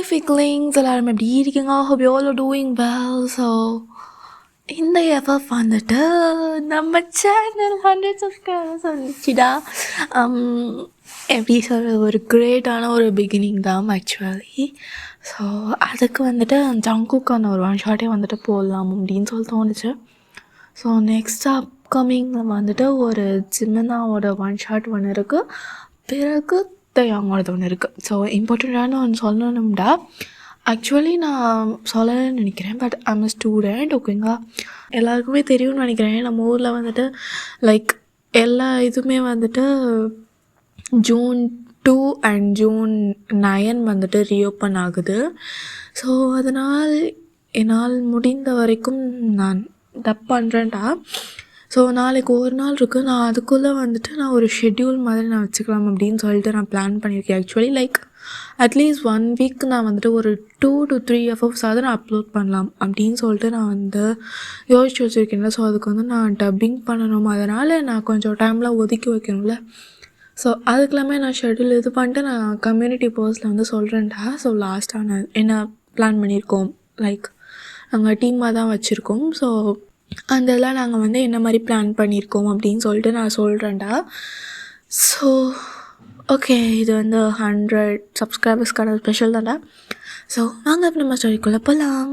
Hi Ficklings, எல்லாரும் எப்படி இருக்கீங்க? Hope you all are doing well. So இந்த எஃப்எஃப் வந்துட்டு நம்ம சேனல் 100 சப்ஸ்கிரைபர்ஸ் வந்துச்சுடா. எப்படி சொல்கிறது, ஒரு கிரேட்டான ஒரு பிகினிங் தான் ஆக்சுவலி. ஸோ அதுக்கு வந்துட்டு ஜங்குக்கான ஒரு ஒன் ஷாட்டே வந்துட்டு போடலாம் அப்படின்னு சொல்லி தோணுச்சு. ஸோ நெக்ஸ்ட் அப்கமிங்கில் வந்துட்டு ஒரு ஜிமினாவோட ஒன் ஷாட் ஒன்று இருக்குது, பிறகு தயாங்கோடது ஒன்று இருக்குது. ஸோ இம்பார்ட்டண்ட்டான ஒன்று சொல்லணும்டா. ஆக்சுவலி நான் சொல்லணும்னு நினைக்கிறேன், பட் ஐம் ஸ்டூடெண்ட், ஓகேங்களா? எல்லாருக்குமே தெரியும்னு நினைக்கிறேன். நம்ம ஊரில் வந்துட்டு லைக் எல்லா இதுவுமே வந்துட்டு June 2 and June 9 வந்துட்டு ரீஓப்பன் ஆகுது. ஸோ அதனால் என்னால் முடிந்த வரைக்கும் நான் பண்ணுறேன்டா. ஸோ நாளைக்கு ஒரு நாள் இருக்குது, நான் அதுக்குள்ளே வந்துட்டு நான் ஒரு ஷெட்யூல் மாதிரி நான் வச்சுக்கலாம் அப்படின்னு சொல்லிட்டு நான் பிளான் பண்ணியிருக்கேன். ஆக்சுவலி லைக் அட்லீஸ்ட் 1 வீக் நான் வந்துட்டு ஒரு 2 to 3 எஃப்எஃப்ஸாவது நான் அப்லோட் பண்ணலாம் அப்படின்னு சொல்லிட்டு நான் வந்து யோசிச்சு வச்சுருக்கேன்ல. ஸோ அதுக்கு வந்து நான் டப்பிங் பண்ணணும், அதனால் நான் கொஞ்சம் டைமில் ஒதுக்கி வைக்கணும்ல. ஸோ அதுக்கெல்லாமே நான் ஷெட்யூல் இது பண்ணிட்டு நான் கம்யூனிட்டி போஸ்ட்டில் வந்து சொல்கிறேன்டா. ஸோ லாஸ்ட்டாக நான் என்ன பிளான் பண்ணியிருக்கோம், லைக் நாங்கள் டீமாக தான் வச்சுருக்கோம். ஸோ அந்த இதெல்லாம் நாங்கள் வந்து என்ன மாதிரி பிளான் பண்ணியிருக்கோம் அப்படின்னு சொல்லிட்டு நான் சொல்கிறேன்டா. ஸோ ஓகே, இது வந்து 100 சப்ஸ்கிரைபர்ஸ்க்கான ஸ்பெஷல் தான்டா. ஸோ வாங்க இப்போ நம்ம ஸ்டோரிக்குள்ளே போகலாம்.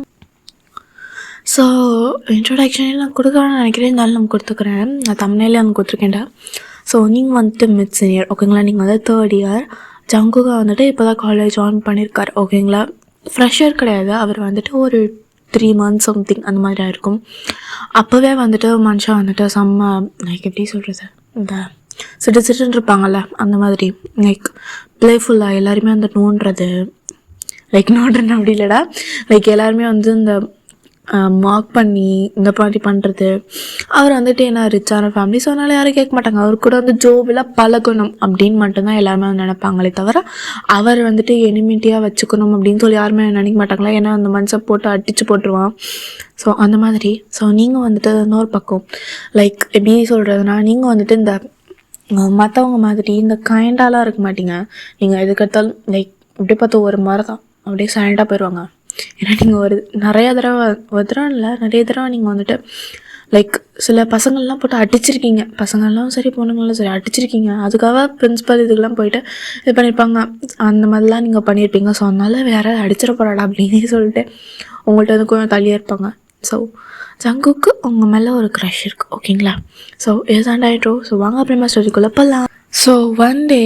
ஸோ இன்ட்ரோடக்ஷனே நான் கொடுக்கணும்னு நினைக்கிறேன், இருந்தாலும் நான் கொடுத்துக்கிறேன். நான் தமிழ்லேயே அங்கே கொடுத்துருக்கேன்டா. ஸோ நீங்கள் வந்துட்டு மிட் சீனியர், ஓகேங்களா? நீங்கள் வந்து 3rd இயர். ஜங்குகா வந்துட்டு இப்போ தான் காலேஜ் ஜாயின் பண்ணியிருக்கார், ஓகேங்களா? ஃப்ரெஷர் கிடையாது, அவர் வந்துட்டு ஒரு 3 months சம்திங் அந்த மாதிரி ஆயிருக்கும். அப்போவே வந்துட்டு மனுஷன் வந்துட்டு செம்ம லைக் எப்படி சொல்கிறது, இந்த சிட்டுன்னு இருப்பாங்கள்ல அந்த மாதிரி லைக் ப்ளேஃபுல்லாக எல்லாருமே வந்து நோண்டுறது, லைக் நோண்டுறேன்னு அப்படி இல்லைடா, லைக் எல்லாருமே வந்து இந்த மார்க் பண்ணி இந்த மாதிரி பண்ணுறது. அவர் வந்துட்டு என்ன ரிச்சான ஃபேமிலி, ஸோ அதனால் யாரும் கேட்க மாட்டாங்க. அவர் கூட வந்து ஜோபில் பழகணும் அப்படின்னு மட்டும்தான் எல்லாருமே வந்து நினைப்பாங்களே தவிர அவர் வந்துட்டு எனிமிட்டியாக வச்சுக்கணும் அப்படின்னு சொல்லி யாருமே நினைக்க மாட்டாங்களா. ஏன்னா அந்த மனுஷன் போட்டு அடித்து போட்டுருவான். ஸோ அந்த மாதிரி. ஸோ நீங்கள் வந்துட்டு இன்னொரு பக்கம் லைக் எப்படி சொல்கிறதுனா, நீங்கள் வந்துட்டு இந்த மற்றவங்க மாதிரி இந்த கைண்டாலாம் இருக்க மாட்டீங்க. நீங்கள் எதுக்கெடுத்தாலும் லைக் இப்படி பார்த்து ஒரு மாதிரி தான் அப்படியே சைலண்டாக போயிடுவாங்க. ஏன்னா நீங்கள் நிறைய தடவை நீங்கள் வந்துட்டு லைக் சில பசங்கள்லாம் போட்டு அடிச்சிருக்கீங்க, பசங்கள்லாம் சரி பொண்ணுங்களும் சரி அடிச்சிருக்கீங்க. அதுக்காக பிரின்ஸிபல் இதுக்கெல்லாம் போயிட்டு இது பண்ணியிருப்பாங்க, அந்த மாதிரிலாம் நீங்கள் பண்ணியிருப்பீங்க. ஸோ அதனால வேறு அடிச்சிட போகிறாடா அப்படின்னு சொல்லிட்டு உங்கள்கிட்ட வந்து கொஞ்சம் தள்ளியே இருப்பாங்க. ஸோ ஜங்குக்கு உங்கள் மேலே ஒரு க்ரஷ் இருக்குது, ஓகேங்களா? ஸோ இதுதான்டாயிட்டோ. ஸோ வாங்க அப்புறமா ஸ்டோரிக்குள்ளே போகலாம். ஸோ ஒன் டே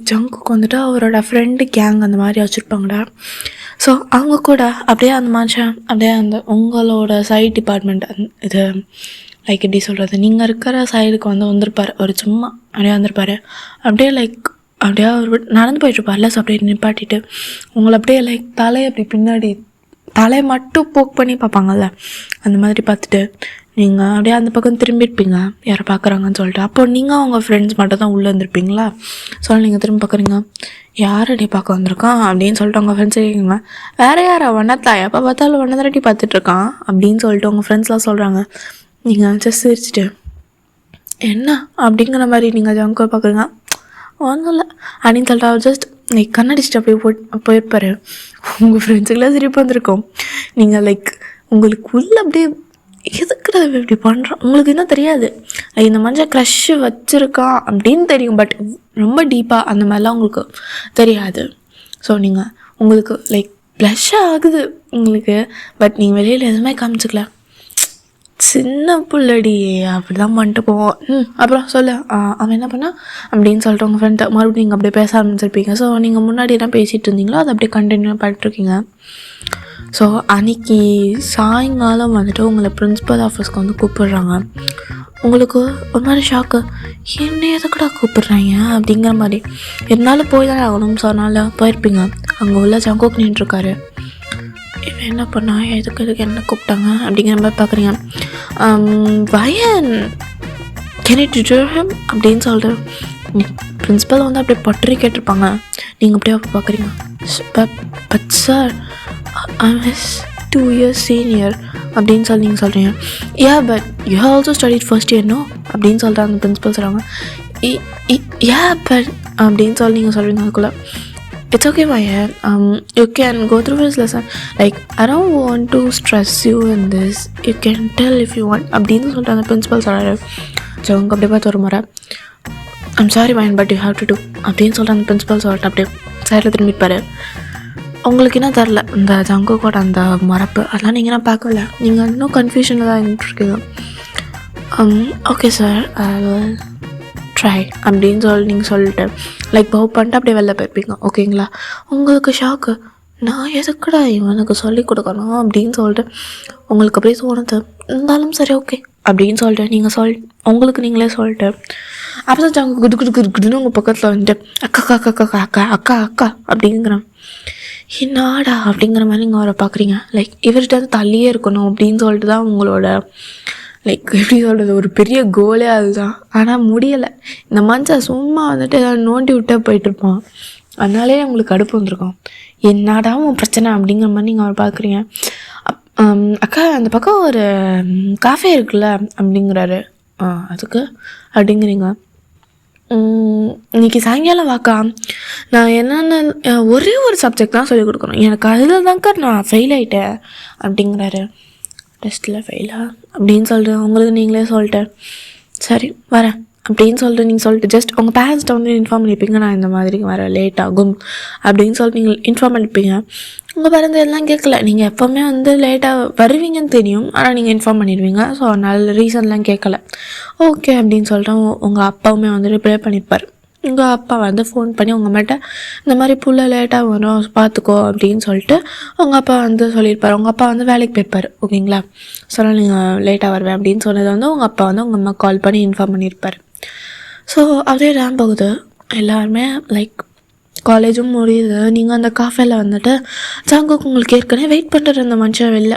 ஜங்குக்கு வந்துட்டு அவரோட ஃப்ரெண்டு கேங் அந்த மாதிரி வச்சுருப்பாங்கடா. ஸோ அவங்க கூட அப்படியே அந்த மனுஷன் அப்படியே அந்த உங்களோட சைட் டிபார்ட்மெண்ட் இது லைக் எப்படி சொல்கிறது, நீங்கள் இருக்கிற சைடுக்கு வந்து வந்திருப்பார், ஒரு சும்மா அப்படியே வந்திருப்பார். அப்படியே லைக் அப்படியே அவர் நடந்து போயிட்டுருப்பார்ல. ஸோ அப்படியே நிப்பாட்டிட்டு உங்களை அப்படியே லைக் தலையை அப்படி பின்னாடி தலையை மட்டும் போக் பண்ணி பார்ப்பாங்கல்ல, அந்த மாதிரி பார்த்துட்டு நீங்கள் அப்படியே அந்த பக்கம் திரும்பியிருப்பீங்க யாரை பார்க்குறாங்கன்னு சொல்லிட்டு. அப்போ நீங்கள் அவங்க ஃப்ரெண்ட்ஸ் மட்டும் தான் உள்ளே வந்துருப்பீங்களா. ஸோ நீங்கள் திரும்ப பார்க்குறீங்க, யார் அடி பார்க்க வந்திருக்கான் அப்படின்னு சொல்லிட்டு உங்கள் ஃப்ரெண்ட்ஸ் கேட்குங்க. வேறு யாரா வண்ணத்தா, எப்போ பார்த்தாலும் வண்ணதாட்டி பார்த்துட்ருக்கான் அப்படின்னு சொல்லிட்டு உங்கள் ஃப்ரெண்ட்ஸ்லாம் சொல்கிறாங்க. நீங்கள் ஜஸ்ட் சிரிச்சிட்டு என்ன அப்படிங்கிற மாதிரி நீங்கள் ஜங்கை பார்க்குறீங்க. ஒன்றும் இல்லை அப்படின்னு சொல்லிட்டு அவர் ஜஸ்ட் லைக் கண்ணடிச்சிட்டு அப்படியே போயிருப்பார். உங்கள் ஃப்ரெண்ட்ஸுக்கெல்லாம் சிரிப்பு வந்திருக்கும். நீங்கள் லைக் உங்களுக்கு உள்ள அப்படியே எதுக்குடா இப்படி பண்ணுறான், உங்களுக்கு இன்னும் தெரியாது இந்த மனுஷன் க்ரஷ்ஷு வச்சுருக்கான் அப்படின்னு தெரியும், பட் ரொம்ப டீப்பாக அந்த மாதிரிலாம் உங்களுக்கு தெரியாது. ஸோ நீங்கள் உங்களுக்கு லைக் ப்ளஷ் ஆகுது உங்களுக்கு, பட் நீங்கள் வெளியில் எதுவுமே காமிச்சிக்கல, சின்ன புள்ளடி அப்படி தான் பண்ணிட்டு போவோம். அப்புறம் சொல்லு அவன் என்ன பண்ணா அப்படின்னு சொல்லிட்டு உங்கள் ஃப்ரெண்ட்டை மறுபடியும் நீங்கள் அப்படியே பேச ஆரம்பிச்சிருப்பீங்க. ஸோ நீங்கள் முன்னாடி என்ன பேசிகிட்டு இருந்தீங்களோ அதை அப்படியே கண்டினியூ பண்ணிட்டுருக்கீங்க. ஸோ அன்றைக்கி சாயங்காலம் வந்துட்டு உங்களை பிரின்ஸிபல் ஆஃபீஸ்க்கு வந்து கூப்பிடுறாங்க. உங்களுக்கு ஒரு மாதிரி ஷாக்கு, என்ன எதுக்கூட கூப்பிடுறாங்க அப்படிங்கிற மாதிரி. இருந்தாலும் போய் தானே ஆகணும். ஸோ அதனால் போயிருப்பீங்க. அங்கே உள்ள ஜங்குக் நின்றுருக்காரு. இவன் என்ன பண்ணா, எதுக்கு என்ன கூப்பிட்டாங்க அப்படிங்கிற மாதிரி பார்க்குறீங்க. வயன் ஹிம் அப்படின்னு சொல்லிட்டு பிரின்ஸிபல் வந்து அப்படியே பற்றி கேட்டிருப்பாங்க. நீங்கள் அப்படியே பார்க்குறீங்க. But sir I was 2 years senior அப்படின்னு சொல்லி நீங்கள் சொல்கிறீங்க. But you have also studied first year no அப்படின்னு சொல்லிட்டு அந்த பிரின்ஸிபல் சொல்கிறாங்க. பட் அப்படின்னு சொல்லி நீங்கள் சொல்கிறீங்க. அதுக்குள்ளே it's okay Mayan, you can go through his lesson. Like I don't want to stress you in this, you can tell if you want அப்படின்னு சொல்லிட்டு அந்த பிரின்சிபல் சொல்கிறாரு. ஸோ அவங்க அப்படியே பார்த்து ஒரு முறை I'm sorry Mayan but you have to do அப்படின்னு சொல்லிட்டு அந்த பிரின்சிபல் சொல்லிட்டு அப்படியே சைடில் திரும்பிப்பார். உங்களுக்கு என்ன தெரில இந்த ஜங்குக்கோட அந்த மரப்பு அதெல்லாம் நீங்கள் என்ன பார்க்கல, நீங்கள் இன்னும் கன்ஃபியூஷனில் தான் இருந்துருக்கீங்க. Okay sir I will try அப்படின்னு சொல்லி நீங்கள் சொல்லிட்டு லைக் பவ் பண்ணிட்டு அப்படியே வெளில போயிருப்பீங்க. ஓகேங்களா? உங்களுக்கு ஷாக்கு, நான் எதுக்குடா இவனுக்கு சொல்லி கொடுக்கணும் அப்படின்னு சொல்லிட்டு உங்களுக்கு அப்படியே தோணுது. இருந்தாலும் சரி ஓகே அப்படின்னு சொல்லிட்டு நீங்கள் உங்களுக்கு நீங்களே சொல்லிட்டு அப்போ தான் ஜங்கு குடு குடு குடு குடுன்னு உங்கள் பக்கத்தில் வந்துட்டு அக்கா அக்கா அக்கா அக்கா அக்கா அக்கா அக்கா அப்படிங்கிறேன். என்னாடா அப்படிங்கிற மாதிரி நீங்கள் அவரை பார்க்குறீங்க. லைக் இவர்கிட்ட வந்து தள்ளியே இருக்கணும் அப்படின்னு சொல்லிட்டு தான் உங்களோட லைக் எப்படி சொல்கிறது ஒரு பெரிய கோலே அதுதான். ஆனால் முடியலை. இந்த மனுஷன் சும்மா வந்துட்டு ஏதாவது நோண்டி விட்டே போயிட்டுருப்பான். அதனாலே உங்களுக்கு கடுப்பு வந்திருக்கும். என்னடா உன் பிரச்சனை அப்படிங்கிற மாதிரி நீங்கள் அவர் பார்க்குறீங்க. அக்கா அந்த பக்கம் ஒரு காஃபே இருக்குல்ல அப்படிங்கிறாரு. அதுக்கு அப்படிங்கிறீங்க. இன்றைக்கி சாயங்காலம் வாக்கா, நான் என்னென்ன ஒரே ஒரு சப்ஜெக்ட் தான் சொல்லிக் கொடுக்கணும், எனக்கு அதில் தான்க்கா நான் ஃபெயில் ஆகிட்டேன் அப்படிங்கிறாரு. டெஸ்ட்டில் ஃபெயிலா அப்படின்னு சொல்லிட்டு உங்களுக்கு நீங்களே சொல்லிட்டு சரி வரேன் அப்படின்னு சொல்லிட்டு நீங்கள் சொல்லிட்டு ஜஸ்ட் உங்கள் பேரண்ட்ஸ்கிட்ட வந்து இன்ஃபார்ம் பண்ணியிருப்பீங்க, நான் இந்த மாதிரி வரேன் லேட் ஆகும் அப்படின்னு சொல்லிட்டு நீங்கள் இன்ஃபார்ம் பண்ணியிருப்பீங்க. உங்கள் பேரண்ட்ஸ் எல்லாம் கேட்கல, நீங்கள் எப்போவுமே வந்து லேட்டாக வருவீங்கன்னு தெரியும், ஆனால் நீங்கள் இன்ஃபார்ம் பண்ணிடுவீங்க. ஸோ நல்ல ரீசன்லாம் கேட்கல. ஓகே அப்படின்னு சொல்லிட்டு உங்கள் அப்பாவுமே வந்து ரிப்ளை பண்ணியிருப்பார். உங்கள் அப்பா வந்து ஃபோன் பண்ணி உங்கள் அம்மாட்ட இந்த மாதிரி புள்ள லேட்டாக வரும் பார்த்துக்கோ அப்படின்னு சொல்லிட்டு உங்கள் அப்பா வந்து சொல்லியிருப்பார். உங்கள் அப்பா வந்து வேலைக்கு போயிருப்பார். ஓகேங்களா? ஸோ நீங்கள் லேட்டாக வருவேன் அப்படின்னு சொன்னது வந்து உங்கள் அப்பா வந்து உங்கள் அம்மா கால் பண்ணி இன்ஃபார்ம் பண்ணியிருப்பார். ஸோ அப்படியே ரேம் போகுது. எல்லாருமே லைக் காலேஜும் முடியுது. நீங்கள் அந்த காஃபேல வந்துட்டு ஜங்குக்கு உங்களுக்கு ஏற்கனவே வெயிட் பண்ணுற அந்த மனுஷன் வெளில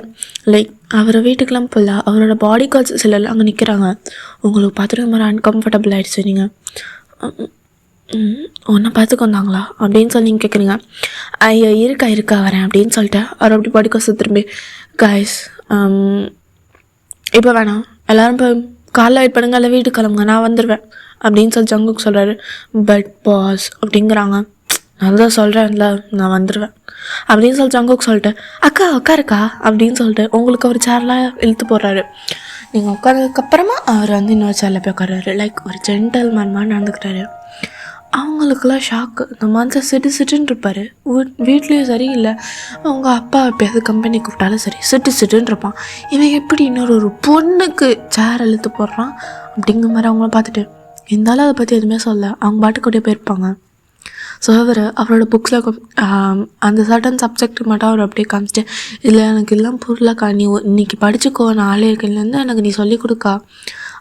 லைக் அவரை வீட்டுக்கெலாம் போகல, அவரோட பாடி கார்ட்ஸ் சிலர்லாம் அங்கே நிற்கிறாங்க. உங்களுக்கு பார்த்துட்டு மாதிரி அன்கம்ஃபர்டபுள் ஆகிடுச்சு. நீங்கள் ஒன்றை பார்த்துக்கு வந்தாங்களா அப்படின்னு சொல்லி நீங்கள் கேட்குறீங்க. ஐயோ இருக்கா வரேன் அப்படின்னு சொல்லிட்டு அவர் அப்படி பாடி காசு திரும்பி காய்ஸ் இப்போ வேணாம், எல்லோரும் இப்போ காலைல வெயிட் பண்ணுங்க, இல்லை வீட்டுக்கு கிளம்புங்க, நான் வந்துடுவேன் அப்படின்னு சொல்லி ஜங்குக்கு சொல்கிறாரு. பட் பாஸ் அப்படிங்கிறாங்க. நான் தான் சொல்கிறேன்ல நான் வந்துடுவேன் அப்படின்னு சொல்லி ஜங்குக்கு சொல்லிட்டு அக்கா உட்காருக்கா அப்படின்னு சொல்லிட்டு உங்களுக்கு அவர் சேர்லாம் இழுத்து போடுறாரு. நீங்கள் உட்காரதுக்கப்புறமா அவர் வந்து இன்னொரு சேரில் போய் உட்காராரு. லைக் ஒரு ஜென்டல்மேன் மாதிரி நடந்துக்கிறாரு. அவங்களுக்கெல்லாம் ஷாக்கு. இந்த மனுஷன் சிட்டுன்னு இருப்பார். வீட்லேயும் சரி, இல்லை அவங்க அப்பா எப்போயாவது கம்பெனி கூப்பிட்டாலும் சரி சிட்டுன்னு இருப்பான். இவன் எப்படி இன்னொரு பொண்ணுக்கு சேர் இழுத்து போடுறான் அப்படிங்கிற மாதிரி அவங்கள பார்த்துட்டு இருந்தாலும் அதை பற்றி எதுவுமே சொல்ல அவங்க பாட்டுக்கூடே போயிருப்பாங்க. ஸோ அவரோட புக்ஸில் அந்த சர்டன் சப்ஜெக்ட் மட்டும் அவர் அப்படியே காமிச்சிட்டு இல்லை எனக்கு எல்லாம் புரியலக்கா, நீ இன்னைக்கு படிச்சுக்கோ, நாளே இருக்கலேருந்து எனக்கு நீ சொல்லிக் கொடுக்கா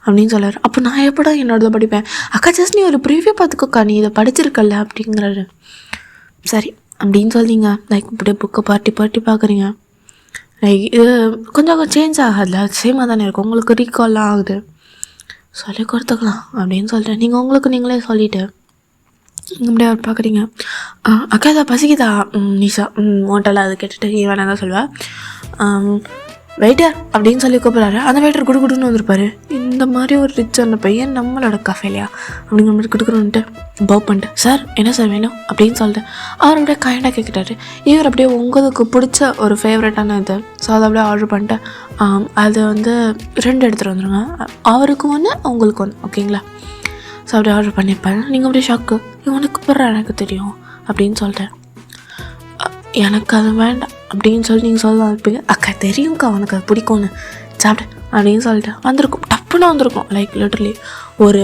அப்படின்னு சொல்கிறார். அப்போ நான் எப்படா என்னோட படிப்பேன்? அக்கா ஜஸ்ட் நீ ஒரு ப்ரீவியூ பார்த்துக்கோக்கா, நீ இதை படிச்சிருக்கல அப்படிங்கிறாரு. சரி அப்படின்னு சொல்லிங்க லைக் இப்படியே புக்கை பாட்டி பார்க்குறீங்க. லைக் இது கொஞ்சம் சேஞ்ச் ஆகாதுல, சேமாக தானே இருக்கும், உங்களுக்கு ரீகால்லாம் ஆகுது, சொல்லி கொடுத்துக்கலாம் அப்படின்னு சொல்லிட்டு நீங்கள் உங்களுக்கு நீங்களே சொல்லிவிட்டு இப்படியே அவர் பார்க்குறீங்க. அக்கா இதை பசிக்குதா நிஷா ஹோட்டலில் அதை கேட்டுட்டு வேணா தான் சொல்லுவேன். வெயிட்டர் அப்படின்னு சொல்லி கூப்பிட்றாரு. அந்த வெயிட்டர் குடுன்னு வந்திருப்பாரு. இந்த மாதிரி ஒரு ரிச்சான பையன் நம்மளோட கஃபேலையா அப்படிங்கிற மாதிரி குடுக்கணுன்ட்டு பவ் பண்ணிட்டு சார் என்ன சார் வேணும் அப்படின்னு சொல்லிட்டு அவர் அப்படியே கைண்டாக கேட்குறாரு. இவர் அப்படியே உங்களுக்கு பிடிச்ச ஒரு ஃபேவரட்டான இது ஸோ அதை அப்படியே ஆர்டர் பண்ணிட்டு அது வந்து 2 எடுத்துகிட்டு வந்துடுங்க, அவருக்கு ஒன்று உங்களுக்கு ஒன்று. ஓகேங்களா? ஸோ அப்படியே ஆர்டர் பண்ணியிருப்பாரு. நீங்கள் அப்படியே ஷாக்கு, இவனுக்கு பிறகு எனக்கு தெரியும் அப்படின்னு சொல்லிட்டேன். எனக்கு அது வேண்டாம் அப்படின்னு சொல்லி நீங்கள் சொல்ல இருப்பீங்க. அக்கா தெரியும்க்கா அவனுக்கு அது பிடிக்கும்னு, சாப்பிட்டு அப்படின்னு சொல்லிட்டு வந்திருக்கும். டப்புன்னு வந்திருக்கும். லைக் லிட்டரலி ஒரு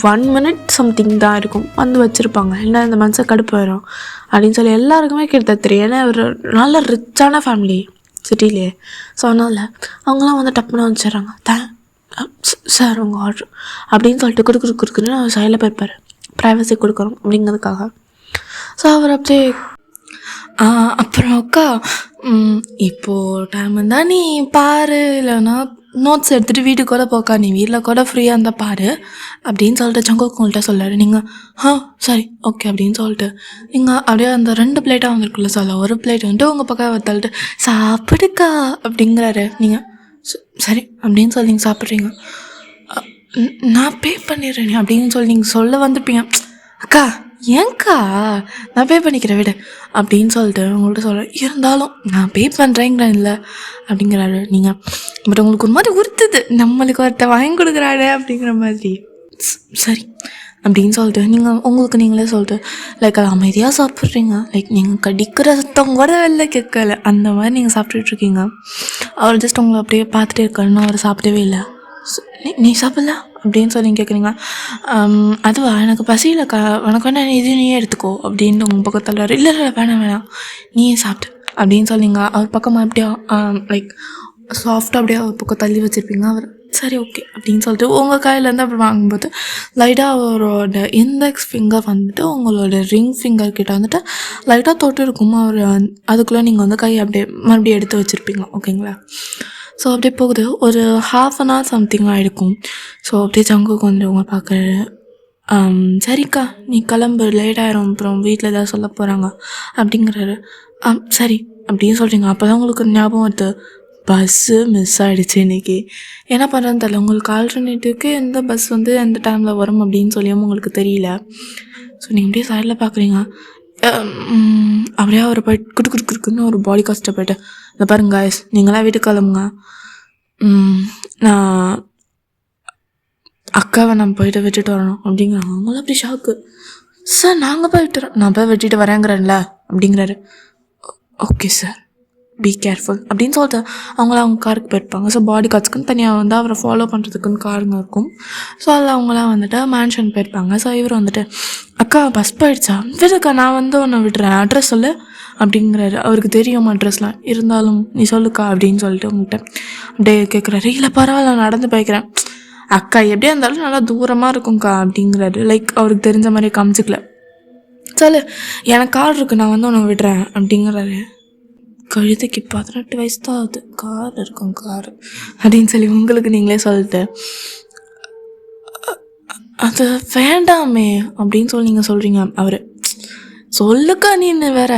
1 minute சம்திங் தான் இருக்கும், வந்து வச்சுருப்பாங்க. என்ன இந்த மனுஷன் கடுப்பு வரும் அப்படின்னு சொல்லி எல்லாருக்குமே கிட்ட தெரியும். ஏன்னா ஒரு நல்ல ரிச்சான ஃபேமிலி சிட்டிலே. ஸோ அதனால் அவங்களாம் வந்து டப்புன்னு வச்சிடறாங்க. சார் உங்கள் ஆர்டர் அப்படின்னு சொல்லிட்டு கொடுக்குன்னு அவர் சைடில் போயிருப்பார். ப்ரைவசி கொடுக்கணும் அப்படிங்கிறதுக்காக. ஸோ அவர் அப்படியே அப்புறம் அக்கா இப்போது டைம் இருந்தால் நீ பாரு, இல்லைன்னா நோட்ஸ் எடுத்துகிட்டு வீட்டுக்கு கூட போக்கா, நீ வீட்டில் கூட ஃப்ரீயாக இருந்தால் பாரு அப்படின்னு சொல்லிட்டு ஜங்குக்கு உங்கள்கிட்ட சொல்கிறாரு. நீங்கள் சரி ஓகே அப்படின்னு சொல்லிட்டு நீங்கள் அப்படியே அந்த 2 பிளேட்டாக வந்துருக்குல்ல சொல்ல, ஒரு பிளேட் வந்துட்டு உங்கள் பக்கம் தள்ளிட்டு சாப்பிடுக்கா அப்படிங்கிறாரு. நீங்கள் சரி அப்படின்னு சொல்லி நீங்கள் சாப்பிட்றீங்க. நான் பே பண்ணிடுறேன் அப்படின்னு சொல்லி நீங்கள் சொல்ல வந்துருப்பீங்க. அக்கா ஏங்க்கா நான் பே பண்ணிக்கிறேன் விடு அப்படின்னு சொல்லிட்டு உங்கள்கிட்ட சொல்கிறேன். இருந்தாலும் நான் பே பண்ணுறேங்கிறேன் இல்லை அப்படிங்கிறாரு. நீங்கள் பட் உங்களுக்கு ஒரு மாதிரி உறுத்துது, நம்மளுக்கு ஒருத்த வாங்கி கொடுக்குறாரு அப்படிங்கிற மாதிரி. சரி அப்படின்னு சொல்லிட்டு நீங்கள் உங்களுக்கு நீங்களே சொல்லிட்டு லைக் அது அமைதியாக சாப்பிட்றீங்க. லைக் நீங்கள் கடிக்கிற சத்தம் கூட வெளில கேட்கல, அந்த மாதிரி நீங்கள் சாப்பிட்டுட்ருக்கீங்க. அவர் ஜஸ்ட் உங்களை அப்படியே பார்த்துட்டே இருக்காருன்னு அவர் சாப்பிடவே இல்லை. நீ சாப்பிட்ல அப்படின்னு சொல்லி கேட்குறீங்க. அதுவா எனக்கு பசியிலக்கா, உனக்கு வேணா இது நீயே எடுத்துக்கோ அப்படின்னு உங்கள் பக்கத்தில் இல்லை இல்லை வேணாம் நீயே சாப்பிட்டு அப்படின்னு சொல்லிங்க. அவர் பக்கமாக அப்படியே லைக் சாஃப்டாக அப்படியே அவர் பக்கம் தள்ளி வச்சுருப்பீங்க. அவர் சரி ஓகே அப்படின்னு சொல்லிட்டு உங்கள் கையிலேருந்து அப்படி வாங்கும்போது லைட்டாக அவரோட இண்டெக்ஸ் ஃபிங்கர் வந்துட்டு உங்களோட ரிங் ஃபிங்கர் கிட்ட வந்துட்டு லைட்டாக தொட்டு இருக்கும். அவர் அதுக்குள்ளே நீங்கள் வந்து கை அப்படியே மறுபடியும் எடுத்து வச்சுருப்பீங்க. ஓகேங்களா? ஸோ அப்படியே போகுது. ஒரு 1/2 an hour சம்திங் ஆகிருக்கும். ஸோ அப்படியே ஜங்குக்கு வந்து உங்களை பார்க்குறாரு. சரிக்கா நீ கிளம்பு, லேட் ஆகிரும், அப்புறம் வீட்டில் ஏதாவது சொல்ல போகிறாங்க அப்படிங்கிறாரு. சரி அப்படின்னு சொல்கிறீங்க. அப்போ தான் உங்களுக்கு ஞாபகம் வருது, பஸ்ஸு மிஸ் ஆகிடுச்சு இன்றைக்கி. என்ன பண்ணுறதுன்னு தெரியல. உங்களுக்கு ஆல்டர்னேட்டிவ்க்கு எந்த பஸ் வந்து எந்த டைமில் வரும் அப்படின்னு சொல்லியும் உங்களுக்கு தெரியல. ஸோ நீங்கள் அப்படியே சைடில் பார்க்குறீங்க. அப்படியே அவர் போய்ட்டு குடுக்குன்னு ஒரு பாடி காஸ்ட்டை போய்ட்டு இந்த பாருங்க காய்ஸ், நீங்களாம் வீட்டுக்கு கிளம்புங்க, நான் அக்காவை நான் போய்ட்டு விட்டுட்டு வரணும் அப்படிங்கிறாங்க. அவங்களும் அப்படி ஷாக்கு. சார் நாங்கள் போய் விட்டுறோம், நான் போய் விட்டுட்டு வரேங்கிறேன்ல அப்படிங்கிறாரு. ஓகே சார் பி கேர்ஃபுல் அப்படின்னு சொல்லிட்டு அவங்க காருக்கு போயிருப்பாங்க. ஸோ பாடி கார்ட்ஸ்க்குன்னு தனியாக வந்து அவரை ஃபாலோ பண்ணுறதுக்குன்னு காருங்க இருக்கும். ஸோ அதில் அவங்களாம் வந்துட்டு மேன்ஷன் போயிருப்பாங்க. ஸோ இவர் வந்துட்டு அக்கா பஸ் போயிடுச்சா, விடுக்கா நான் வந்து உன்னை விட்டுறேன், அட்ரஸ் சொல்லு அப்படிங்கிறாரு. அவருக்கு தெரியும் அட்ரஸ்லாம், இருந்தாலும் நீ சொல்லுக்கா அப்படின்னு சொல்லிட்டு உங்கள்கிட்ட அப்படியே கேட்குறாரு. இல்லை பரவாயில்ல நான் நடந்து போய்க்கிறேன், அக்கா எப்படியா இருந்தாலும் நல்லா தூரமாக இருக்கும்க்கா அப்படிங்கிறாரு. லைக் அவருக்கு தெரிஞ்ச மாதிரி காமிச்சிக்கல. சொல்லு எனக்கு கார் இருக்குது, நான் வந்து உன்னை விடுறேன் அப்படிங்கிறாரு. கழுதைக்கு 18 வயசு தான் ஆகுது, கார் இருக்கும் கார் அப்படின்னு சொல்லி உங்களுக்கு நீங்களே சொல்லிட்டு அது வேண்டாமே அப்படின்னு சொல்லி நீங்கள் சொல்கிறீங்க. அவர் சொல்லுக்கா நீ என்ன வேற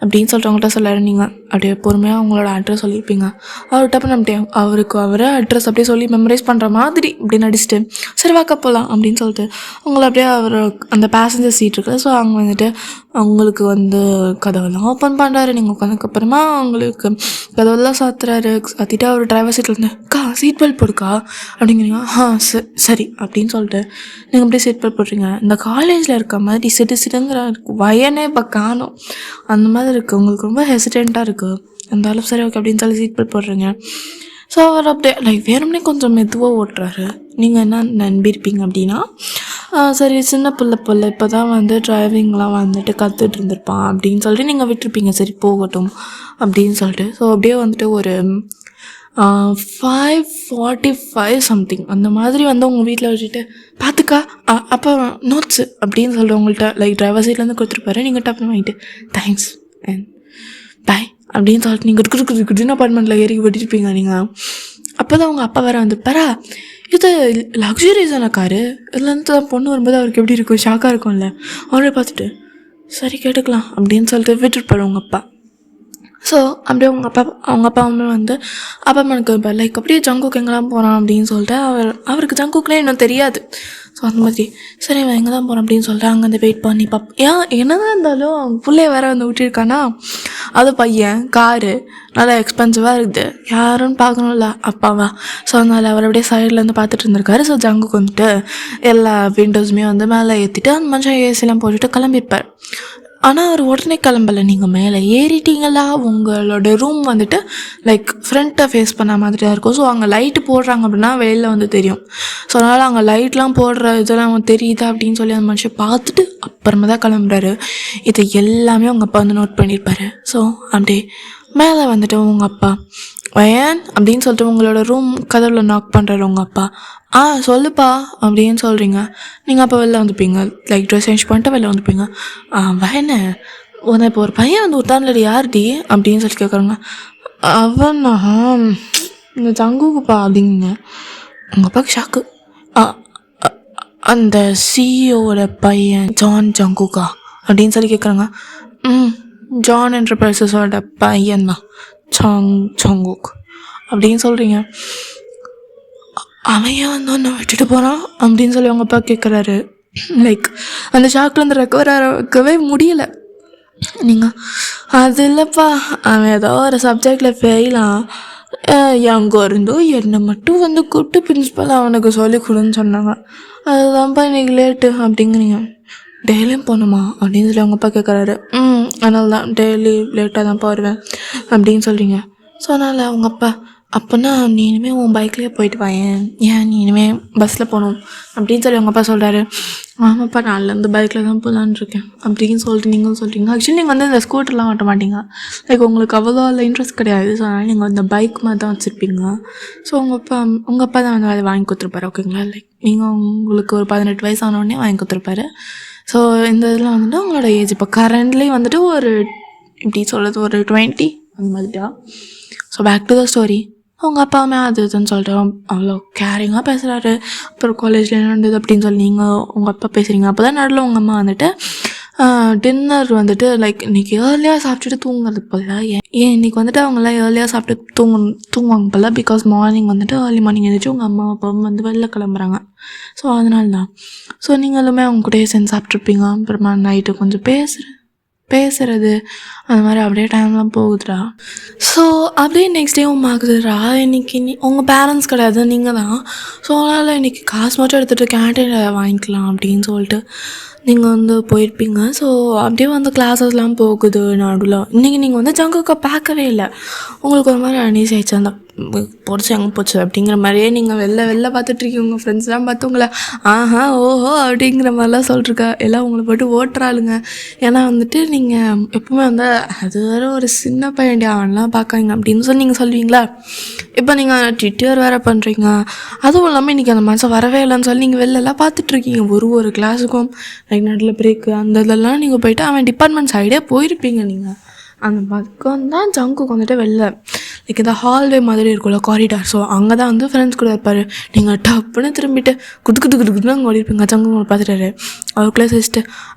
அப்படின்னு சொல்கிறவங்கள்ட்ட சொல்லாரு. நீங்கள் அப்படியே பொறுமையாக அவங்களோட அட்ரஸ் சொல்லியிருப்பீங்க. அவர்கிட்ட அப்போ நம்ம அவரை அட்ரஸ் அப்படியே சொல்லி மெமரைஸ் பண்ணுற மாதிரி அப்படி நடிச்சுட்டு சரி வாக்கா போகலாம் அப்படின்னு சொல்லிட்டு அவங்கள அப்படியே அவர் அந்த பேசஞ்சர் சீட் இருக்குது. ஸோ அவங்க வந்துட்டு அவங்களுக்கு வந்து கதவெல்லாம் ஓப்பன் பண்ணுறாரு. நீங்கள் உட்காந்ததுக்கப்புறமா அவங்களுக்கு கதவெல்லாம் சாத்துறாரு. சாத்திட்டு அவர் டிரைவர் சீட்டில் இருந்து சீட் பெல்ட் போடுக்கா அப்படிங்கிறீங்க. சரி அப்படின்னு சொல்லிட்டு நீங்கள் அப்படியே சீட் பெல்ட் போடுறீங்க. இந்த காலேஜில் இருக்க மாதிரி சிடுங்கிற வயனே இப்போ காணும் அந்த மாதிரி இருக்குது. உங்களுக்கு ரொம்ப ஹெசிடெண்ட்டாக இருக்குது. அந்த அளவு சரி ஓகே அப்படின்னு சொல்லி சீட் பெல்ட் போடுறீங்க. ஸோ அவர் அப்படியே லைக் வேணும்னே கொஞ்சம் மெதுவாக ஓட்டுறாரு. நீங்கள் என்ன நம்பியிருப்பீங்க அப்படின்னா சரி சின்ன பிள்ளை இப்போ தான் வந்து டிரைவிங்லாம் வந்துட்டு கற்றுட்டு இருந்திருப்பான் அப்படின்னு சொல்லிட்டு நீங்கள் விட்டுருப்பீங்க. சரி போகட்டும் அப்படின்னு சொல்லிட்டு ஸோ அப்படியே வந்துட்டு ஒரு 5:45 சம்திங் அந்த மாதிரி வந்து உங்கள் வீட்டில் வச்சுட்டு பார்த்துக்கா அப்போ நோட்ஸு அப்படின்னு சொல்லிட்டு உங்கள்கிட்ட லைக் டிரைவர் சைட்லேருந்து கொடுத்துருப்பாரு. நீங்கள் டப்புனு வாங்கிட்டு தேங்க்ஸ் அண்ட் பாய் அப்படின்னு சொல்லிட்டு நீங்கள் குடுக்குன்னு அப்பார்ட்மெண்ட்டில் ஏறி விட்டுருப்பீங்க. நீங்கள் அப்போ தான் உங்கள் அப்பா வேறு வந்துருப்பாரா, இது லக்ஸுரியஸான காரு, இதுலேருந்து பொண்ணு வரும்போது அவருக்கு எப்படி இருக்கும், ஷாக்காக இருக்கும்ல. அவரே பார்த்துட்டு சரி கேட்டுக்கலாம் அப்படின்னு சொல்லிட்டு விட்டுருப்பாரு உங்கள் அப்பா. ஸோ அப்படியே அவங்க அப்பா அம்மா வந்து அப்பார்ட்மெண்ட்டுக்கு லைக் அப்படியே ஜங்குக்கு எங்கெல்லாம் போகிறான் அப்படின்னு சொல்லிட்டு அவருக்கு ஜங்குக்குனே இன்னும் தெரியாது. ஸோ அந்த மாதிரி சரி அவன் எங்கே தான் போகிறான் அப்படின்னு சொல்லிட்டு அங்கே வந்து வெயிட் பண்ணி என்னதான் இருந்தாலும் அவங்க பிள்ளைய வேற வந்து விட்டுருக்கானா, அது பையன் காரு நல்லா எக்ஸ்பென்சிவாக இருக்குது, யாருன்னு பார்க்கணும்ல அப்பாவா. ஸோ அதனால் அவர் அப்படியே சைட்லேருந்து பார்த்துட்டு இருந்திருக்காரு. ஸோ ஜங்குக்கு வந்துட்டு எல்லா விண்டோஸுமே வந்து மேலே ஏற்றிட்டு அந்த மனுஷன் ஏசிலாம் போட்டுட்டு கிளம்பியிருப்பார். ஆனால் அவர் உடனே கிளம்பலை. நீங்கள் மேலே ஏறிட்டீங்களா, உங்களோட ரூம் வந்துட்டு லைக் ஃப்ரண்ட்டை ஃபேஸ் பண்ண மாதிரி தான் இருக்கும். ஸோ அங்கே லைட்டு போடுறாங்க அப்படின்னா வெளியில் வந்து தெரியும். ஸோ அதனால் அங்கே லைட்லாம் போடுற இதெல்லாம் தெரியுதா அப்படின்னு சொல்லி அந்த மனுஷன் பார்த்துட்டு அப்புறமா தான் கிளம்புறாரு. இது எல்லாமே உங்கள் அப்பா வந்து நோட் பண்ணியிருப்பாரு. ஸோ அப்படியே மேலே வந்துட்டு உங்கள் அப்பா வயன் அப்படின்னு சொல்லிட்டு உங்களோட ரூம் கதவில் நாக் பண்ணுறாரு உங்கள் அப்பா. சொல்லுப்பா அப்படின்னு சொல்கிறீங்க. நீங்கள் அப்போ வெளில வந்துப்பீங்க, லைக் ட்ரெஸ் சேஞ்ச் பண்ணிட்டு வெளில வந்துப்பீங்க. வயனு உன்னை இப்போ ஒரு பையன் வந்து விட்டான்லடி யார்டி அப்படின்னு சொல்லி கேட்குறாங்க. அவனா இந்த ஜங்குக்குப்பா அப்படிங்க. உங்கள் அப்பாவுக்கு ஷாக்கு. அந்த சிஇஓட பையன் ஜான் ஜங்குக்கா அப்படின்னு சொல்லி கேட்குறாங்க. ஜான் என்டர்பிரைசஸோட பையன் தான் ஜங்குக் அப்படின்னு சொல்கிறீங்க. அவன் ஏன் வந்து ஒன்று விட்டுட்டு போகிறான் அப்படின்னு சொல்லி அவங்க அப்பா கேட்குறாரு. லைக் அந்த ஷாக்லேருந்து ரெக்கவர் ஆகவே முடியலை. நீங்கள் அது இல்லைப்பா, அவன் ஏதோ ஒரு சப்ஜெக்டில் ஃபெயிலாக எங்கே இருந்தோ என்னை மட்டும் வந்து கூப்பிட்டு பிரின்ஸ்பல் அவனுக்கு சொல்லிக் கொடுன்னு சொன்னாங்க. அதுதான்ப்பா இன்றைக்கி லேட்டு அப்படிங்கிறீங்க. டெய்லியும் போகணுமா அப்படின்னு சொல்லி அவங்க அப்பா கேட்குறாரு. அதனால தான் டெய்லி லேட்டாக தான்ப்பா வருவேன் அப்படின்னு சொல்கிறீங்க. ஸோ அதனால் அவங்க அப்பா, அப்போனா நீ இனிமேல் உன் பைக்லேயே போயிட்டு வாயேன், ஏன் நீ இனிமேல் பஸ்ஸில் போகணும் அப்படின்னு சொல்லி அவங்க அப்பா சொல்கிறாரு. ஆமாப்பா நாளிலேருந்து பைக்கில் தான் போகலான்னு இருக்கேன் அப்படின்னு சொல்லிட்டு நீங்களும் சொல்கிறீங்க. ஆக்சுவலி நீங்கள் வந்து இந்த ஸ்கூட்டர்லாம் ஓட்ட மாட்டீங்க, லைக் உங்களுக்கு அவ்வளோ அதில் இன்ட்ரெஸ்ட் கிடையாது. ஸோ அதனால் நீங்கள் இந்த பைக் மாதிரி தான் வச்சுருப்பீங்க. ஸோ உங்கள் அப்பா தான் வந்து அதை வாங்கி கொடுத்துருப்பாரு. ஓகேங்களா, லைக் நீங்கள் உங்களுக்கு ஒரு 18 வயசு ஆனோடனே வாங்கி கொடுத்துருப்பாரு. ஸோ இந்த இதில் வந்துட்டு உங்களோட ஏஜ் இப்போ கரண்ட்லி வந்துட்டு ஒரு எப்படி சொல்கிறது ஒரு 20 அந்த மாதிரியா. So back to the story. அவங்க அப்பாவுமே அது இதுன்னு சொல்லிட்டு அவ்வளோ கேரிங்காக பேசுகிறாரு. அப்புறம் காலேஜில் என்ன நடந்தது அப்படின்னு சொல்லி நீங்கள் உங்கள் அப்பா பேசுகிறீங்க. அப்போ தான் நடுவில் உங்கள் அம்மா வந்துட்டு டின்னர் வந்துட்டு லைக் இன்றைக்கி ஏர்லியாக சாப்பிட்டுட்டு தூங்குறது போல். ஏன் இன்றைக்கி வந்துட்டு அவங்களாம் ஏர்லியாக சாப்பிட்டு தூங்குவாங்க போல். பிகாஸ் மார்னிங் வந்துட்டு ஏர்லி மார்னிங் எழுந்திரிச்சு உங்கள் அம்மா அப்பாவும் வந்து வெளில கிளம்புறாங்க. ஸோ அதனால தான். ஸோ நீங்களுமே அவங்க கூடயே சேர்ந்து சாப்பிட்ருப்பீங்க. அப்புறமா நைட்டு கொஞ்சம் பேசுகிறது அந்த மாதிரி அப்படியே டைம்லாம் போகுதுடா. ஸோ அப்படியே நெக்ஸ்ட் டே ஆகுதுடா. இன்றைக்கி உங்கள் பேரண்ட்ஸ் கிடையாது, நீங்கள் தான். ஸோ அதனால் இன்றைக்கி காசு மட்டும் எடுத்துகிட்டு கேன்டீனில் வாங்கிக்கலாம் அப்படின்னு சொல்லிட்டு நீங்கள் வந்து போயிருப்பீங்க. ஸோ அப்படியே வந்து கிளாஸஸ்லாம் போகுது நடுவில். இன்றைக்கி நீங்கள் வந்து ஜங்குக்கை பார்க்கவே இல்லை. உங்களுக்கு ஒரு மாதிரி அனீஸ் ஆயிடுச்சு, அந்த போச்சு எங்கே போச்சு அப்படிங்கிற மாதிரியே நீங்கள் வெளில பார்த்துட்ருக்கீங்க. உங்கள் ஃப்ரெண்ட்ஸ்லாம் பார்த்து உங்களை ஆஹா ஓஹோ அப்படிங்கிற மாதிரிலாம் சொல்லிருக்கா. எல்லாம் உங்களை போட்டு ஓட்டுறாளுங்க. ஏன்னா வந்துட்டு நீங்கள் எப்பவுமே வந்து அது வேறு ஒரு சின்ன பையன்டி அவன்லாம் பார்க்காங்க அப்படின்னு சொல்லி நீங்கள் சொல்லுவீங்களா. இப்போ நீங்கள் ட்விட்டர் வேறு பண்ணுறீங்க. அதுவும் இல்லாமல் இன்றைக்கி அந்த மனசை வரவே இல்லைன்னு சொல்லி நீங்கள் வெளிலலாம் பார்த்துட்ருக்கீங்க. ஒரு கிளாஸுக்கும் லைக் நடுவில் பிரேக்கு அந்த இதெல்லாம் நீங்கள் போயிட்டு அவன் டிபார்ட்மெண்ட் சைடே போயிருப்பீங்க. நீங்கள் அந்த பக்கம் தான் ஜங்குக்கு வந்துட்டு வெளில லைக் இந்த ஹால்வே மாதிரி இருக்கும்ல, காரிடார். ஸோ அங்கே தான் வந்து ஃப்ரெண்ட்ஸ் கூட இருப்பார். நீங்கள் டப்புன்னு திரும்பிட்டு குதுக்குன்னு அங்கே ஓடிருப்பீங்க. ஜங்கு உங்களை பார்த்துட்டாரு. அவருக்குள்ளே சிரிச்சிட்டு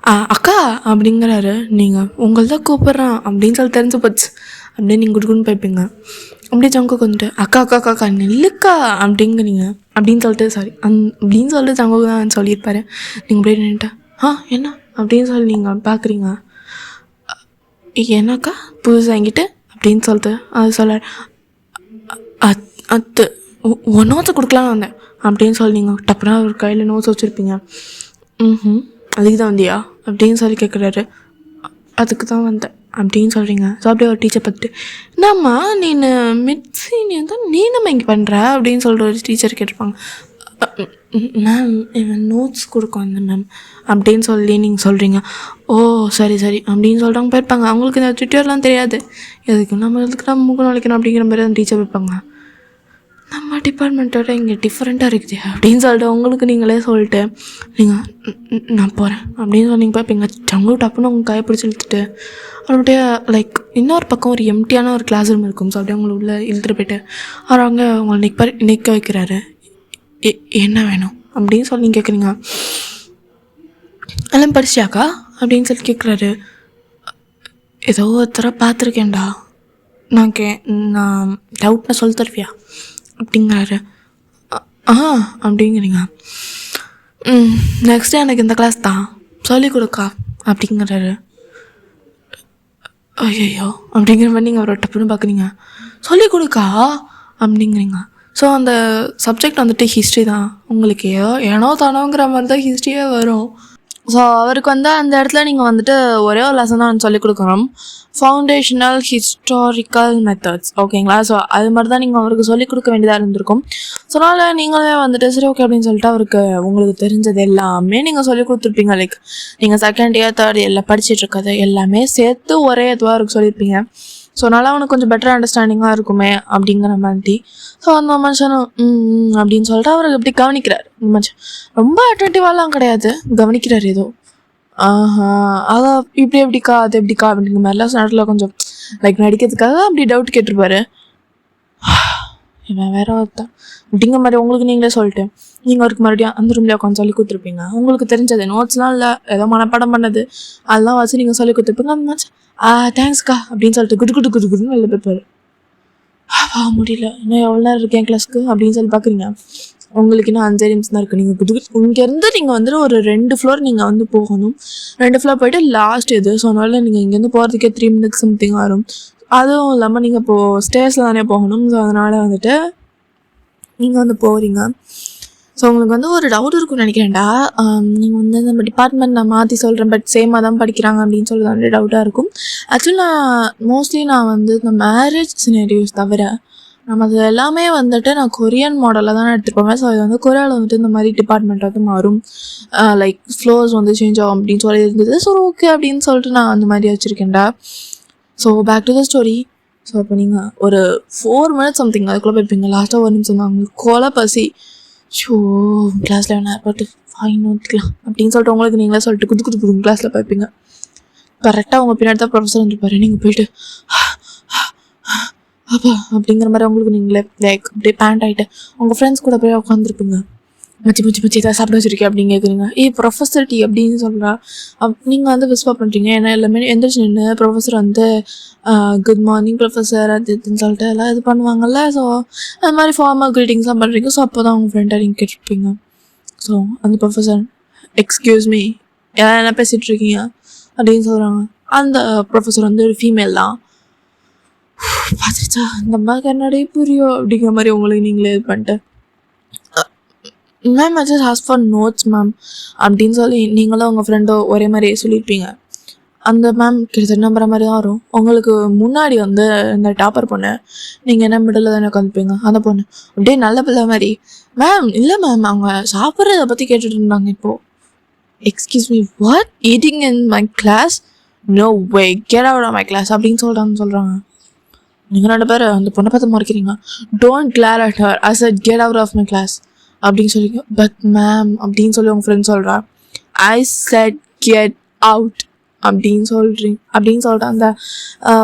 அக்கா அப்படிங்கிறாரு. நீங்கள் உங்களை தான் கூப்பிட்றான் அப்படின்னு சொல்லி தெரிஞ்சு போச்சு. அப்படியே நீங்கள் குடுக்குன்னு போய்ப்பீங்க. அப்படியே ஜங்குக்கு வந்துட்டு அக்கா நெல்லுக்கா அப்படிங்கிறீங்க அப்படின்னு சொல்லிட்டு அப்படின்னு சொல்லிட்டு ஜங்குக்கு தான் சொல்லியிருப்பாரு. நீங்கள் அப்படியே நின்றுட்டு என்ன அப்படின்னு சொல்லி நீங்கள் பார்க்குறீங்க. என்னக்கா புதுசு வாங்கிட்டு அப்படின்னு சொல்லிட்டு அது சொல்ல அது நோட்ஸை கொடுக்கலான்னு வந்தேன் அப்படின்னு சொல்லி நீங்கள் டப்புனா ஒரு கையில் நோட்ஸ் வச்சுருப்பீங்க. அதுக்கு தான் வந்தியா அப்படின்னு சொல்லி கேட்குறாரு. அதுக்கு தான் வந்தேன் அப்படின்னு சொல்கிறீங்க. ஸோ அப்படியே ஒரு டீச்சர் பார்த்துட்டு என்னம்மா நீ மிட்ஸீனியர் தான் நீ நம்ம இங்கே பண்ணுற அப்படின்னு சொல்லிட்டு ஒரு டீச்சர் கேட்டிருப்பாங்க. மேம் இவன் நோட்ஸ் கொடுக்க வந்தேன் மேம் அப்படின்னு சொல்லி நீங்கள் சொல்கிறீங்க. ஓ சரி அப்படின்னு சொல்கிறவங்க போயிருப்பாங்க. அவங்களுக்கு இந்த ட்விட்டர்லாம் தெரியாது. எதுக்கு நம்ம மூக்கு நுழைக்கணும் அப்படிங்கிற மாதிரி அந்த டீச்சர் போய்ப்பாங்க. நம்ம டிபார்ட்மெண்ட்டோட இங்கே டிஃப்ரெண்ட்டாக இருக்குது அப்படின்னு சொல்லிட்டு உங்களுக்கு நீங்களே சொல்லிட்டு நீங்கள் நான் போகிறேன் அப்படின்னு சொல்லி நீங்கள் பார்ப்பீங்க. ஜங்கு டப்புன்னு உங்கள் கையை பிடிச்சி இழுத்துட்டு அப்படியே லைக் இன்னொரு பக்கம் ஒரு எம்டியான ஒரு கிளாஸ் ரூம் இருக்கும். ஸோ அப்படியே உங்களை உள்ளே இழுத்துட்டு போய்ட்டு அவர் அங்கே உங்களை நிற்க வைக்கிறாரு. என்ன வேணும் அப்படின்னு சொல்லி நீங்கள் கேட்குறீங்க. எல்லாம் படிச்சியாக்கா அப்படின்னு சொல்லி கேட்குறாரு. ஏதோ ஒருத்தர பார்த்துருக்கேன்டா, நான் டவுட்னா சொல்லி தருவியா அப்படிங்கிறாரு. அப்படிங்கிறீங்க. நெக்ஸ்ட் டே எனக்கு இந்த கிளாஸ் தான் சொல்லிக் கொடுக்கா அப்படிங்கிறாரு. ஐயோ அப்படிங்கிற மாதிரி நீங்கள் அவரை டப்புன்னு பார்க்குறீங்க. சொல்லிக் கொடுக்கா அப்படிங்கிறீங்க. ஸோ அந்த சப்ஜெக்ட் வந்துட்டு ஹிஸ்ட்ரி தான். உங்களுக்கு ஏனோ தானோங்கிற மாதிரி தான் ஹிஸ்ட்ரியே வரும். ஸோ அவருக்கு வந்து அந்த இடத்துல நீங்கள் வந்துட்டு ஒரே ஒரு லெசன் தான் சொல்லிக் கொடுக்கணும், ஃபவுண்டேஷனல் ஹிஸ்டாரிக்கல் மெத்தட்ஸ். ஓகேங்களா. ஸோ அது மாதிரி தான் நீங்கள் அவருக்கு சொல்லிக் கொடுக்க வேண்டியதாக இருந்திருக்கும். ஸோ அதனால் நீங்களே வந்துட்டு சரி ஓகே அப்படின்னு சொல்லிட்டு அவருக்கு உங்களுக்கு தெரிஞ்சது எல்லாமே நீங்கள் சொல்லிக் கொடுத்துருப்பீங்க. லைக் நீங்கள் செகண்ட் இயர் தேர்ட் இயரில் படிச்சுட்டு இருக்கிறது எல்லாமே சேர்த்து ஒரே இதுவாக அவருக்கு சொல்லியிருப்பீங்க. ஸோ அதனால் அவனுக்கு கொஞ்சம் பெட்டர் அண்டர்ஸ்டாண்டிங்காக இருக்குமே அப்படிங்கிற மாதிரி. ஸோ அந்த மனுஷனும் அப்படின்னு சொல்லிட்டு அவருக்கு எப்படி கவனிக்கிறார். இந்த மனுஷன் ரொம்ப அட்ராக்டிவாலாம் கிடையாது, கவனிக்கிறார் ஏதோ. அதான் இப்படி எப்படிக்கா அது எப்படிக்கா அப்படிங்கிற மாதிரிலாம் நாட்டில் கொஞ்சம் லைக் நடிக்கிறதுக்காக அப்படி டவுட் கேட்டிருப்பாரு. இவன் வேற ஒருத்தான் அப்படிங்கிற மாதிரி உங்களுக்கு நீங்களே சொல்லிட்டு நீங்கள் அவருக்கு மறுபடியும் அந்த ரூம்லேயே உட்காந்து சொல்லி கொடுத்துருப்பீங்க. உங்களுக்கு தெரிஞ்சது நோட்ஸ்லாம் இல்லை, ஏதோ மனப்பாடம் பண்ணது அதெல்லாம் வச்சு நீங்கள் சொல்லி கொடுத்துருப்பீங்க. அந்த மாதிரி தேங்க்ஸ்க்கா அப்படின்னு சொல்லிட்டு குடுக்குன்னு வெளில போய்ப்பாரு. முடியல இன்னும் எவ்வளோ நேரம் இருக்கேன் கிளாஸ்க்கு அப்படின்னு சொல்லி பார்க்குறீங்க. உங்களுக்கு இன்னும் 5 நிமிஷம் தான் இருக்குது. நீங்கள் இங்கேருந்து நீங்கள் வந்துட்டு ஒரு 2 ஃப்ளோர் நீங்கள் வந்து போகணும். 2 ஃப்ளோர் போய்ட்டு லாஸ்ட் இது. ஸோ அதனால நீங்கள் இங்கேருந்து போகிறதுக்கே 3 மினிட்ஸ் சம்திங் வரும். அதுவும் இல்லாமல் நீங்கள் இப்போது ஸ்டேஸில் தானே போகணும். ஸோ அதனால் வந்துட்டு நீங்கள் வந்து போகிறீங்க. ஸோ உங்களுக்கு வந்து ஒரு டவுட் இருக்குன்னு நினைக்கிறேன்டா. நீங்கள் வந்து நம்ம டிபார்ட்மெண்ட் நான் மாற்றி சொல்கிறேன், பட் சேமாக தான் படிக்கிறாங்க அப்படின்னு சொல்லி வந்து டவுட்டாக இருக்கும். ஆக்சுவலி நான் வந்து இந்த மேரேஜ் சினேரியோஸ் தவிர நம்ம அது எல்லாமே வந்துட்டு நான் கொரியன் மாடலில் தான் எடுத்துகிட்டு போவேன். ஸோ அது வந்து கொரியாவில் வந்துட்டு இந்த மாதிரி டிபார்ட்மெண்ட் வந்து மாறும், லைக் ஃப்ளோர்ஸ் வந்து சேஞ்ச் ஆகும் அப்படின்னு சொல்லி இருந்தது. ஸோ ஓகே அப்படின்னு சொல்லிட்டு நான் அந்த மாதிரி வச்சுருக்கேன்டா. So back to the story. So அப்போ நீங்கள் ஒரு 4 மினிட்ஸ் சம்திங் அதுக்குள்ளே போய்ப்பீங்க. லாஸ்ட்டாக 1 நிமிஷம் தான் உங்களுக்கு கொலை பசி. ஷோ கிளாஸில் வேணா போட்டு ஃபைன் ஊற்றிக்கலாம் அப்படின்னு சொல்லிட்டு உங்களுக்கு நீங்களே சொல்லிட்டு குது கிளாஸில் போய்ப்பீங்க. கரெக்டாக உங்கள் பின்னாடி தான் ப்ரொஃபஸர் வந்துருப்பாரு. நீங்கள் போயிட்டு அப்பா அப்படிங்கிற மாதிரி உங்களுக்கு நீங்களே லைக் அப்படியே பேண்ட் ஆகிட்டு உங்கள் ஃப்ரெண்ட்ஸ் கூட போய் உட்காந்துருப்பீங்க. மச்சி ஏதாவது சாப்பிட வச்சிருக்கேன் அப்படின்னு கேட்குறீங்க. ப்ரொஃபஸர் டீ அப்படின்னு சொல்கிறா. நீங்கள் வந்து விஸ்வாப் பண்ணுறீங்க. ஏன்னா எல்லாமே எந்திரிச்சு நின்று ப்ரொஃபஸர் வந்து குட் மார்னிங் ப்ரொஃபஸர் அது இதுன்னு சொல்லிட்டு எல்லாம் இது பண்ணுவாங்கல்ல. ஸோ அது மாதிரி ஃபார்மாக க்ரீட்டிங்ஸ்லாம் பண்ணுறீங்க. ஸோ அப்போ தான் உங்கள் ஃப்ரெண்டாக நீங்கள் கேட்டிருப்பீங்க. ஸோ அந்த ப்ரொஃபஸர் எக்ஸ்கியூஸ் மீ என்ன பேசிகிட்டு இருக்கீங்க அப்படின்னு சொல்கிறாங்க. அந்த ப்ரொஃபஸர் வந்து ஒரு ஃபீமேல் தான். பார்த்துச்சா இந்த அம்மாவுக்கு என்னடே புரியும் அப்படிங்கிற மாதிரி உங்களுக்கு நீங்களே இது பண்ணிட்டு ma'am I just ask for notes ma'am அப்படின்னு சொல்லி நீங்களும் உங்கள் ஃப்ரெண்டோ ஒரே மாதிரியே சொல்லியிருப்பீங்க. அந்த மேம் கிட்டத்தட்ட நம்புற மாதிரி தான் வரும். உங்களுக்கு முன்னாடி வந்து இந்த டாப்பர் பொண்ணு, நீங்கள் என்ன மிடில் தானே உட்காந்துப்பீங்க. அந்த பொண்ணு அப்படியே நல்ல பிள்ளை மாதிரி, மேம் இல்லை மேம் அவங்க சாப்பிட்றத பற்றி கேட்டுட்டு இருந்தாங்க. இப்போது excuse me what eating in my class, no way get out of my class அப்படின்னு சொல்கிறாங்க. நீங்கள் 2 பேர் அந்த பொண்ணை பார்த்து மறைக்கிறீங்க. Don't glare at her, I said get out of my class அப்படின்னு சொல்லிங்க. பட் மேம் அப்படின்னு சொல்லி உங்கள் ஃப்ரெண்ட் சொல்கிறா. ஐ செட் கெட் அவுட் அப்படின்னு சொல்லிட்டு அந்த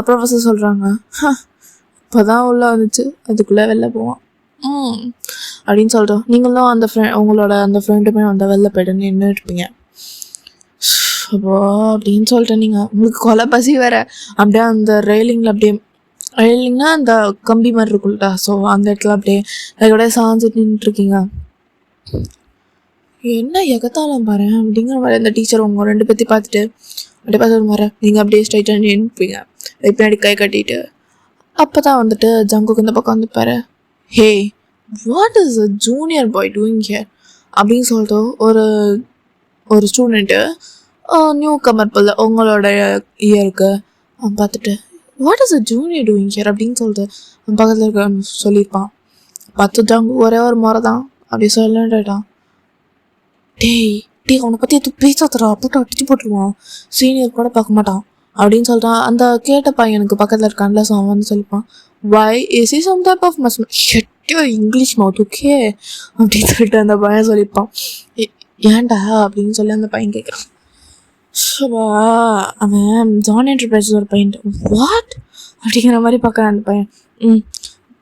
ப்ரொஃபஸர் சொல்கிறாங்க. இப்போ தான் உள்ளே வந்துச்சு, அதுக்குள்ளே வெளில போவான் அப்படின்னு சொல்லிட்டோம். நீங்களும் அந்த உங்களோட அந்த ஃப்ரெண்டுமே வந்து வெளில போய்ட்டு நின்று இருப்பீங்க. அப்போ அப்படின்னு சொல்லிட்டு நீங்கள் உங்களுக்கு கொலை பசி வேறு. அப்படியே அந்த ரெயிலிங்னா அந்த கம்பி மாதிரி இருக்குல்ல, ஸோ அந்த இடத்துல அப்படியே அதோட சாஞ்சிட்டு நின்றுட்டுருக்கீங்க. என்ன எகத்தாலும் பாரு அப்படிங்கிற மாதிரி அந்த டீச்சர் உங்கள் 2 பேர்த்தி பார்த்துட்டு அப்படியே பார்த்து வர நீங்கள் அப்படியே ஸ்ட்ரைட்டாக நின்றுப்பீங்க பின்னாடி கை கட்டிட்டு. அப்போ தான் வந்துட்டு ஜங்குக்கு இந்த பக்கம் வந்துப்பாரு. Hey what is a junior boy doing here அப்படின்னு சொல்லிட்டு ஒரு ஸ்டூடெண்ட்டு நியூ கமர் போல் உங்களோட இயருக்கு பார்த்துட்டு what is a junior doing here அப்படின்னு சொல்லிட்டு பக்கத்தில் இருக்க சொல்லியிருப்பான். பார்த்துட்டாங்க ஒரே ஒரு முறை தான் அப்படி சொல்லட்டான். டேய் அவனை பற்றி எதுவும் பேசாதடா, போட்டு அடிச்சு போட்டுருவான், சீனியர் கூட பார்க்க மாட்டான் அப்படின்னு சொல்லிட்டான். அந்த கேட்ட பையனுக்கு பக்கத்தில் இருக்கான்ல, ஸோ அவன் வந்து சொல்லிப்பான், why is is some type of mass English mouth okay அப்படின்னு சொல்லிட்டு அந்த பையன் சொல்லிப்பான். ஏன்டா அப்படின்னு சொல்லி அந்த பையன் கேட்குறான். அவன் ஜான் என்டர்பிரைஸ் ஒரு பையன். வாட் அப்படிங்கிற மாதிரி பார்க்குறான் அந்த பையன்.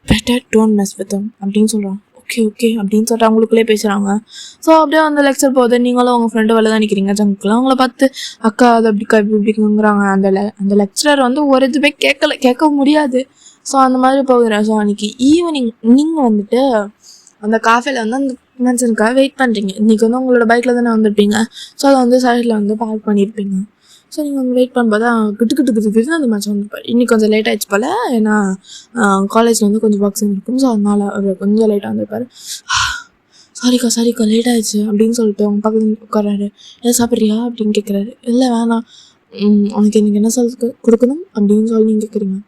Better don't mess with him அப்படின்னு சொல்கிறான். ஓகே அப்படின்னு சொல்லிட்டு அவங்களுக்குள்ளே பேசுகிறாங்க. ஸோ அப்படியே அந்த லெக்சர் போகுது. நீங்களும் உங்கள் ஃப்ரெண்டு வெளில தான் நிற்கிறீங்க. ஜங்குக்குலாம் அவங்கள பார்த்து அக்கா அது அப்படிக்கா இப்படிங்கிறாங்க. அந்த லெக்சரர் வந்து ஒரு இதுவே கேட்க முடியாது. ஸோ அந்த மாதிரி போகிறேன். ஸோ அன்றைக்கி ஈவினிங் நீங்கள் வந்துட்டு அந்த காஃபேல வந்து அந்த மென்ஷனுக்காக வெயிட் பண்ணுறீங்க. இன்றைக்கி வந்து உங்களோட பைக்கில் தானே வந்துருப்பீங்க. ஸோ அதை வந்து சைடில் வந்து பார்க் பண்ணியிருப்பீங்க. ஸோ நீங்கள் அங்கே வெயிட் பண்ணும்போது கிட்டு அந்த மேட்ச் வந்துருப்பார். இன்றைக்கி கொஞ்சம் லேட் ஆகிடுச்சு போல், ஏன்னா காலேஜில் வந்து கொஞ்சம் பாக்ஸிங் இருக்கும். ஸோ அதனால் அவர் கொஞ்சம் லேட்டாக வந்திருப்பார். சாரிக்கா லேட் ஆகிடுச்சு அப்படின்னு சொல்லிட்டு அவங்க பக்கத்தில் உட்காராரு. எதாவது சாப்பிட்றியா அப்படின்னு கேட்குறாரு. இல்லை வேணாம், உனக்கு இன்றைக்கி என்ன கொடுக்கணும் அப்படின்னு சொல்லி நீங்கள் கேட்குறீங்க.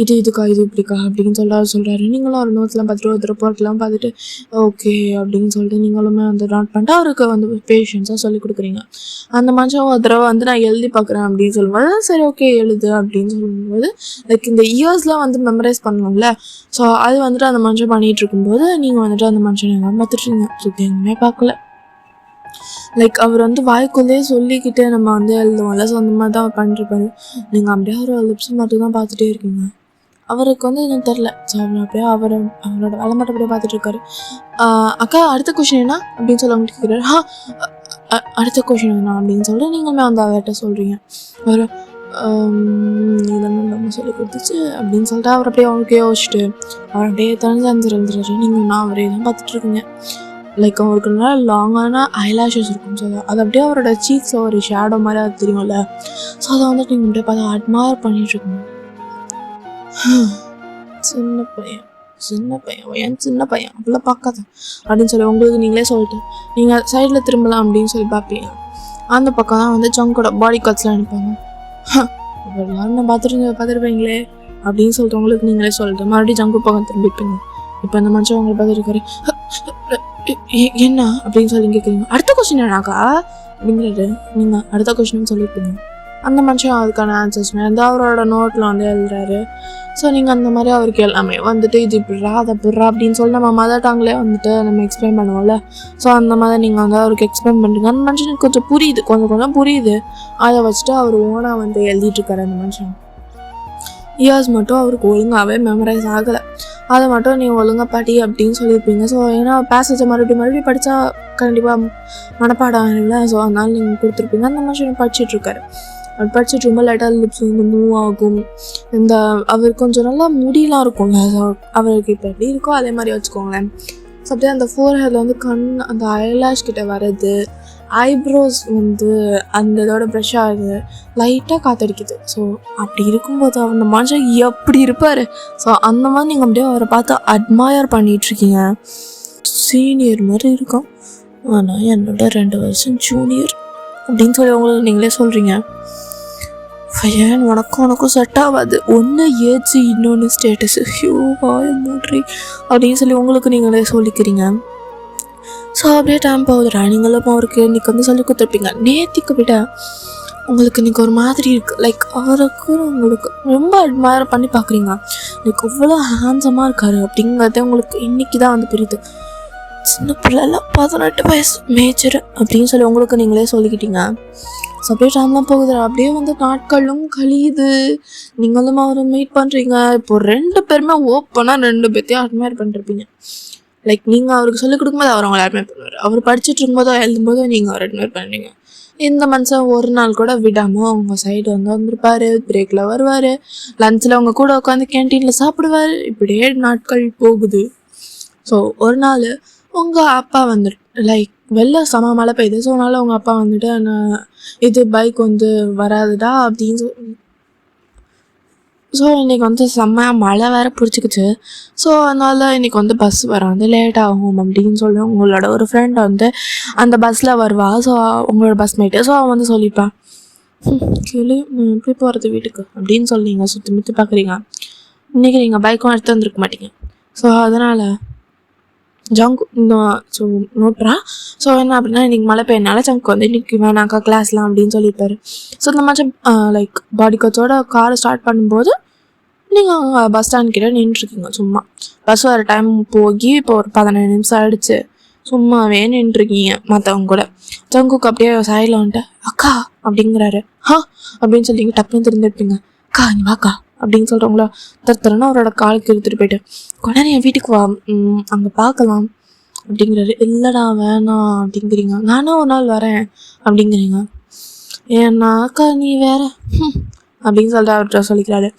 இதுக்கா இது இப்படிக்கா அப்படின்னு சொல்கிறாரு. நீங்களும் ஒரு நோட்ஸ்லாம் பார்த்துட்டு ஒரு ரிப்போர்ட்லாம் பார்த்துட்டு ஓகே அப்படின்னு சொல்லிட்டு நீங்களுமே வந்து நோட் பண்ணிட்டு அவருக்கு வந்து பேஷன்ஸாக சொல்லி கொடுக்குறீங்க. அந்த மனுஷன் ஒரு தடவை வந்து நான் எழுதி பார்க்குறேன் அப்படின்னு சொல்லும்போது சரி ஓகே எழுது அப்படின்னு சொல்லும்போது லைக் இந்த இயர்ஸ்லாம் வந்து மெமரைஸ் பண்ணணும்ல. ஸோ அது வந்துட்டு அந்த மனுஷன் பண்ணிகிட்டு இருக்கும்போது நீங்கள் வந்துட்டு அந்த மனுஷன் எங்கே பார்த்துட்ருங்க. ஸோ எங்கேயுமே பார்க்கல. லைக் அவர் வந்து வாய்க்குள்ளேயே சொல்லிக்கிட்டே நம்ம வந்து எழுதுவோம்ல. ஸோ அந்த மாதிரி தான் அவர் பண்ணிருப்பாரு. நீங்கள் அப்படியே ஒரு லிப்ஸ் மட்டும் தான் பார்த்துட்டே இருக்கீங்க. அவருக்கு வந்து எதுவும் தெரில. ஸோ அவர் அப்படியே அவரோட வேலை மட்டும் அப்படியே பார்த்துட்ருக்காரு. அக்கா அடுத்த கொஷின் என்ன அப்படின்னு சொல்லி அவங்க கேட்குறாரு. அடுத்த கொஷின் என்ன அப்படின்னு சொல்லிட்டு நீங்களுமே வந்து அவர்கிட்ட சொல்கிறீங்க. அவர் இதெல்லாம் நம்ம சொல்லி கொடுத்துச்சு அப்படின்னு சொல்லிட்டு அவர் அப்படியே அவனுக்கே யோசிச்சுட்டு அவர் அப்படியே தனிஞ்சாந்துருந்துறாரு. நீங்கள் நான் அவரே தான் பார்த்துட்ருக்கீங்க. லைக் அவருக்கு நல்லா லாங்கான ஐலாஷஸ் இருக்கும். ஸோ அது அப்படியே அவரோட சீக்ஸில் ஒரு ஷேடோ மாதிரி அது தெரியும்ல. ஸோ அதை வந்துட்டு நீங்கள் அப்படியே பார்த்து அட்மையர் பண்ணிகிட்ருக்கீங்க. சின்ன பையன் ஏன் சின்ன பையன் அப்படிலாம் பார்க்காத அப்படின்னு சொல்லி உங்களுக்கு நீங்களே சொல்லிட்டு நீங்கள் சைடில் திரும்பலாம் அப்படின்னு சொல்லி பார்ப்பீங்க. அந்த பக்கம் தான் வந்து ஜங்கோட பாடி கார்ட்ஸ்லாம் அனுப்பாங்க. எல்லாரும் நான் பார்த்துருப்பீங்களே அப்படின்னு சொல்லிட்டு உங்களுக்கு நீங்களே சொல்லிட்டு மறுபடியும் ஜங்கு பக்கம் திரும்பிப்பீங்க. இப்போ அந்த மனுஷன் உங்களை பார்த்துருக்காரு. என்ன அப்படின்னு சொல்லி கேட்குறீங்க. அடுத்த கொஸ்டின் என்னக்கா அப்படிங்கிறது நீங்கள் அடுத்த கொஸ்டின் சொல்லியிருப்பீங்க. அந்த மனுஷன் அதுக்கான ஆன்சர்ஸ் வந்து அவரோட நோட்டில் வந்து எழுதுறாரு. ஸோ நீங்கள் அந்த மாதிரி அவருக்கு எல்லாமே வந்துட்டு இது இப்படிரா அதை இப்படிரா அப்படின்னு சொல்லி நம்ம மதர் டாங்லேயே வந்துட்டு நம்ம எக்ஸ்பிளைன் பண்ணுவோம்ல. ஸோ அந்த மாதிரி நீங்கள் வந்து அவருக்கு எக்ஸ்பிளைன் பண்ணுறீங்க. அந்த மனுஷனுக்கு கொஞ்சம் புரியுது, கொஞ்சம் புரியுது. அதை வச்சுட்டு அவர் ஓனாக வந்து எழுதிட்டுருக்காரு. அந்த மனுஷன் இயர்ஸ் மட்டும் அவருக்கு ஒழுங்காகவே மெமரைஸ் ஆகலை. அதை மட்டும் நீங்கள் ஒழுங்காக படி அப்படின்னு சொல்லியிருப்பீங்க. ஸோ ஏன்னா பேசேஜை மறுபடியும் படித்தா கண்டிப்பாக மனப்பாடம் இல்லை. ஸோ அதனால நீங்கள் கொடுத்துருப்பீங்க. அந்த மனுஷன் படிச்சுட்ருக்காரு. அது படிச்சுட்டு ரொம்ப லைட்டாக லிப்ஸ் வந்து மூவ் ஆகும். இந்த அவருக்கு கொஞ்சம் நல்லா முடியெலாம் இருக்கும்ல. ஸோ அவருக்கு இப்போ எப்படி இருக்கோ அதே மாதிரி வச்சுக்கோங்களேன். ஸோ அப்படியே அந்த ஃபோர்ஹெட்டில் வந்து அந்த ஐலாஷ் கிட்ட வர்றது, ஐப்ரோஸ் வந்து அந்த இதோட ப்ரெஷ் ஆகுது, லைட்டாக காற்றடிக்குது. ஸோ அப்படி இருக்கும்போது அந்த மனுஷன் எப்படி இருப்பார். ஸோ அந்த மாதிரி நீங்கள் அப்படியே அவரை பார்த்து அட்மையர் பண்ணிகிட்ருக்கீங்க. சீனியர் மாதிரி இருக்கும், ஆனால் என்னோட 2 வருஷம் ஜூனியர் அப்படின்னு சொல்லி உங்களுக்கு நீங்களே சொல்கிறீங்க. ஏன் உனக்கும் செட் ஆகாது, ஒன்று ஏஜ் இன்னொன்று ஸ்டேட்டஸு, மூட்ரி அப்படின்னு சொல்லி உங்களுக்கு நீங்களே சொல்லிக்கிறீங்க. ஸோ அப்படியே டைம் போகுதுடா. நீங்களும் அவருக்கு இன்றைக்கி வந்து சொல்லி கொடுத்துருப்பீங்க. நேத்திக்கு விட உங்களுக்கு இன்றைக்கி ஒரு மாதிரி இருக்குது. லைக் அவருக்கு உங்களுக்கு ரொம்ப அட்மையர் பண்ணி பார்க்குறீங்க. லைக் அவ்வளோ ஹேண்ட்ஸமாக இருக்கார் அப்படிங்கிறதே உங்களுக்கு இன்றைக்கி தான் வந்து புரியுது. சின்ன பிள்ளைல 18 வயசு மேஜர் அப்படின்னு சொல்லி உங்களுக்கு நீங்களே சொல்லிக்கிட்டீங்க. ஸோ அப்படியே டைம்லாம் போகுதுடா. அப்படியே வந்து நாட்களும் கழியுது. நீங்களும் அவரை மீட் பண்ணுறீங்க. இப்போ 2 பேருமே ஓப்பனாக 2 பேர்த்தையும் அட்மையர் பண்ணிருப்பீங்க. லைக் நீங்கள் அவருக்கு சொல்லிக் கொடுக்கும்போது அவர் அவங்களை அட்மையர் பண்ணுவார். அவர் படிச்சுட்டு இருக்கும்போதோ எழுதும்போதோ நீங்கள் அவர் அட்மையர் பண்ணுறீங்க. இந்த மனுஷன் ஒரு நாள் கூட விடாமல் அவங்க சைடு வந்து வந்திருப்பார். பிரேக்கில் வருவார், லஞ்சில் அவங்க கூட உட்காந்து கேன்டீனில் சாப்பிடுவார். இப்படியே நாட்கள் போகுது. ஸோ ஒரு நாள் உங்கள் அப்பா வந்துட்டு லைக் வெளில செம மழை பெய்யுது. ஸோ அதனால் உங்கள் அப்பா வந்துட்டு நான் இது பைக் வந்து வராதுடா அப்படின்னு ஸோ இன்றைக்கி வந்து செம்ம மழை வேறு பிடிச்சிக்கிச்சு. ஸோ அதனால் இன்றைக்கி வந்து பஸ் வராது, லேட் ஆகும் அப்படின்னு சொல்லி உங்களோட ஒரு ஃப்ரெண்ட் வந்து அந்த பஸ்ஸில் வருவா. ஸோ உங்களோட பஸ் மேட்டு. ஸோ அவன் வந்து சொல்லிப்பான், கேளு எப்படி போகிறது வீட்டுக்கு அப்படின்னு சொல்லி நீங்கள் சுற்றி முற்றி பார்க்குறீங்க. இன்றைக்கி நீங்கள் பைக்கும் எடுத்து வந்துருக்க மாட்டீங்க. ஸோ அதனால் ஜங்கு ஸோ நோட்ரா. ஸோ என்ன அப்படின்னா இன்றைக்கி மழை பெய்யனால ஜங்கு வந்து இன்றைக்கி வேணாக்கா கிளாஸ்லாம் அப்படின்னு சொல்லியிருப்பாரு. ஸோ இந்த மாதிரி லைக் பாடி கார்ட்ஸோட காரை ஸ்டார்ட் பண்ணும்போது நீங்கள் அங்கே பஸ் ஸ்டாண்ட் கிட்டே நின்றுருக்கீங்க. சும்மா பஸ் வர டைம் போய் இப்போ ஒரு 15 நிமிஷம் ஆகிடுச்சு. சும்மாவே நின்றுருக்கீங்க மற்றவங்க கூட. ஜங்குக்கு அப்படியே சைடில் வந்துட்டு அக்கா அப்படிங்கிறாரு. அப்படின்னு சொல்லி டப்புன்னு திருந்துருப்பீங்க. அக்கா நீ வாக்கா அப்படின்னு சொல்கிறவங்களா தரத்தரன்னா அவரோட காலுக்கு எடுத்துகிட்டு போயிட்டு உடனே என் வீட்டுக்கு வா, அங்கே பார்க்கலாம் அப்படிங்கிறாரு. இல்லைடா வேணாம் அப்படிங்கிறீங்க. நானும் ஒரு நாள் வரேன் அப்படிங்கிறீங்க. ஏன்னா அக்கா நீ வேற அப்படின்னு சொல்லிட்டு அவர்கிட்ட சொல்லிக்கிறாரு.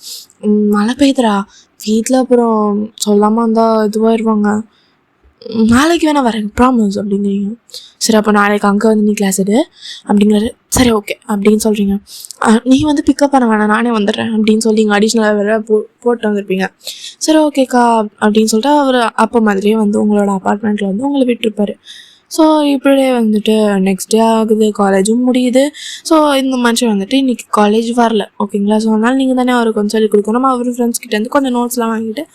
மழை பெய்யுதுடா வீட்டில், அப்புறம் சொல்லாமல் இருந்தால் இதுவாகிடுவாங்க, நாளைக்கு வேணா வரேன் ப்ராமிஸ் அப்படிங்கிறீங்க. சரி அப்போ நாளைக்கு அங்கே வந்து நீ கிளாஸ் எடு அப்படிங்கிறாரு. சரி ஓகே அப்படின்னு சொல்கிறீங்க. நீ வந்து பிக்கப் பண்ண வேணாம் நானே வந்துடுறேன் அப்படின்னு சொல்லி இங்கே அடிஷ்னலாக வேறு போட்டு வந்திருப்பீங்க. சரி ஓகேக்கா அப்படின்னு சொல்லிட்டு அவர் அப்போ மாதிரியே வந்து உங்களோட அப்பார்ட்மெண்ட்டில் வந்து உங்களை விட்டுருப்பாரு. ஸோ இப்படியே வந்துட்டு நெக்ஸ்ட் டே ஆகுது, காலேஜும் முடியுது. ஸோ இந்த மனுஷன் வந்துட்டு இன்றைக்கி காலேஜ் வரல ஓகேங்களா. ஸோ அதனால் நீங்கள் தானே அவருக்கு கொஞ்சம் சொல்லிக் கொடுக்கணும். அவர் ஃப்ரெண்ட்ஸ் கிட்டேருந்து கொஞ்சம் நோட்ஸ்லாம் வாங்கிட்டு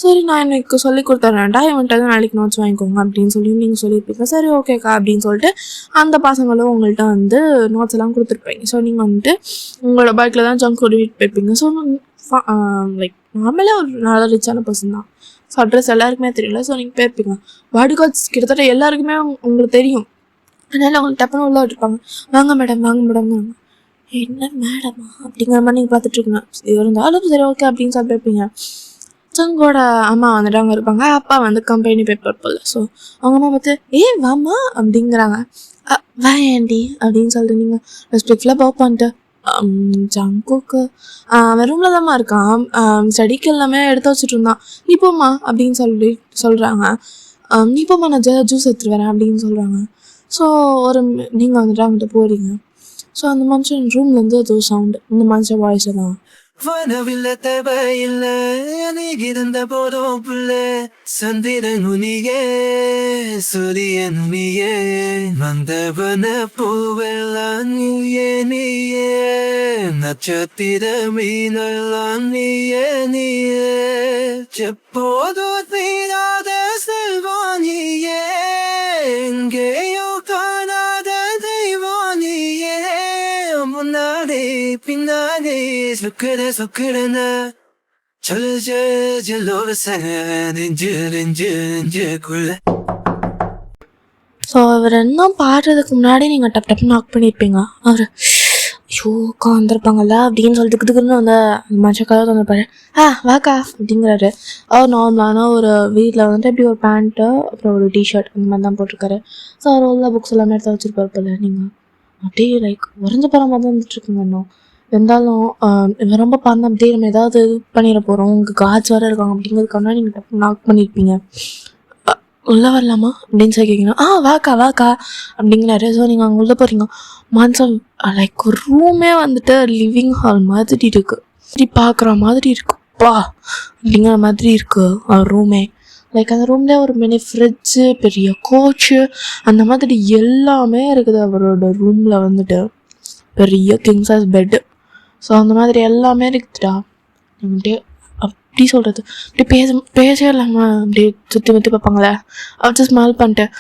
சரி நான் எனக்கு சொல்லி கொடுத்துட்றேன்டா, இவன்ட்டு நாளைக்கு நோட்ஸ் வாங்கிக்கோங்க அப்படின்னு சொல்லி நீங்கள் சொல்லியிருப்பீங்க. சரி ஓகேக்கா அப்படின்னு சொல்லிட்டு அந்த பசங்களும் உங்கள்கிட்ட வந்து நோட்ஸ் எல்லாம் கொடுத்துருப்பீங்க. ஸோ நீங்கள் வந்துட்டு உங்களோட பைக்கில் தான் ஜங்க் ஓடிட்டு போயிருப்பீங்க. ஸோ லைக் நார்மலாக ஒரு நல்ல ரிச்சான பர்சன் தான். ஸோ அட்ரஸ் எல்லாருக்குமே தெரியல. ஸோ நீங்கள் போயிருப்பீங்க. பாடி கார்ட்ஸ் கிட்டத்தட்ட எல்லாருக்குமே உங்களுக்கு தெரியும். அதனால் அவங்களுக்கு டப்புன்னு உள்ள விட்டுருப்பாங்க. வாங்க மேடம் என்ன மேடமா அப்படிங்கிற மாதிரி நீங்கள் பார்த்துட்ருக்கீங்க. இருந்தாலும் சரி ஓகே அப்படின்னு சொல்லி போயிருப்பீங்க. ஜங்கோட அம்மா வந்துட்டு அவங்க இருப்பாங்க. அப்பா வந்து கம்பெனி பேப்பர் போல். ஸோ அவங்க அம்மா பார்த்து வாம்மா அப்படிங்கிறாங்க. வேண்டி அப்படின்னு சொல்லிட்டு நீங்கள் ரெஸ்பெக்ட்ஃபுல்லாக போ பண்ணிட்டு ஜங்குக்கு அவன் ரூமில் தான்மா இருக்கான். ஸ்டடிக்கு எல்லாமே எடுத்து வச்சுட்டு இருந்தான். நீ போம்மா அப்படின்னு சொல்கிறாங்க. நீ போம்மா நான் ஜூஸ் எடுத்துட்டு வரேன் அப்படின்னு சொல்கிறாங்க. ஸோ நீங்கள் வந்துட்டு அவங்ககிட்ட போகிறீங்க. ஸோ அந்த மனுஷன் ரூம்லேருந்து ஏதோ சவுண்டு, இந்த மனுஷன் வாய்ஸ் தான். வானவில்ல தேவையில்ல நீ இருந்த போதும் புள்ள சந்திரன் உனியே சூரியன் நீயே வந்தவன பூவெல்லாம் நீயே நட்சத்திர மீனெல்லாம் நீயே எப்போது தீராத செல்வானியே எங்கேயோ காணாத தெய்வானியே முன்னாடி பின்னாடி சொக்கடனா நெஞ்சுக்குள்ள. ஸோ அவர் என்ன பாடுறதுக்கு முன்னாடி நீங்கள் டப் நாக் பண்ணியிருப்பீங்க. அவர் ஐயோ வந்திருப்பாங்கல்ல அப்படின்னு சொல்லிட்டு கிட்டுக்குன்னு வந்து அந்த மனுஷன் கதை வந்துருப்பாரு. வாக்கா அப்படிங்கிறாரு. அவர் நார்மலான ஒரு வீட்டில் வந்துட்டு எப்படி ஒரு பேண்ட்டு அப்புறம் ஒரு டிஷர்ட் அந்த மாதிரி தான் போட்டிருக்காரு. ஸோ அவர் உள்ள புக்ஸ் எல்லாமே எடுத்து வச்சுருப்பாரு போல. நீங்கள் அப்படியே லைக் உறைஞ்ச போகிற மாதிரி தான் வந்துட்டுருக்குங்க. இன்னும் இருந்தாலும் இவன் ரொம்ப பார்த்து அப்படியே நம்ம ஏதாவது இது பண்ணிட போகிறோம், உங்கள் காட்ஸ் வர இருக்காங்க அப்படிங்கிறதுக்காக நீங்கள் டப்பு நாக் பண்ணியிருப்பீங்க. உள்ளே வரலாமா அப்படின்னு சொல்லி கேட்கணும். வாக்கா அப்படிங்கிறாரு. ஸோ நீங்கள் அங்கே உள்ளே போகிறீங்க. மனுஷன் லைக் ஒரு ரூமே வந்துட்டு லிவிங் ஹால் மாதிரி இருக்குது, இப்படி பார்க்குற மாதிரி இருக்குப்பா அப்படிங்கிற மாதிரி இருக்குது ரூமே. லைக் அந்த ரூம்லேயே ஒரு மினி ஃப்ரிட்ஜு, பெரிய கோச்சு, அந்த மாதிரி எல்லாமே இருக்குது அவரோட ரூமில் வந்துட்டு. பெரிய கிங் சைஸ் பெட்டு. ஸோ அந்த மாதிரி எல்லாமே இருக்குதுடா. அப்படியே அப்படி சொல்கிறது அப்படி பேசவே இல்லாமல் அப்படியே சுற்றி பார்ப்பாங்களே. அவர்கிட்ட ஸ்மால் பண்ணிட்டேன்.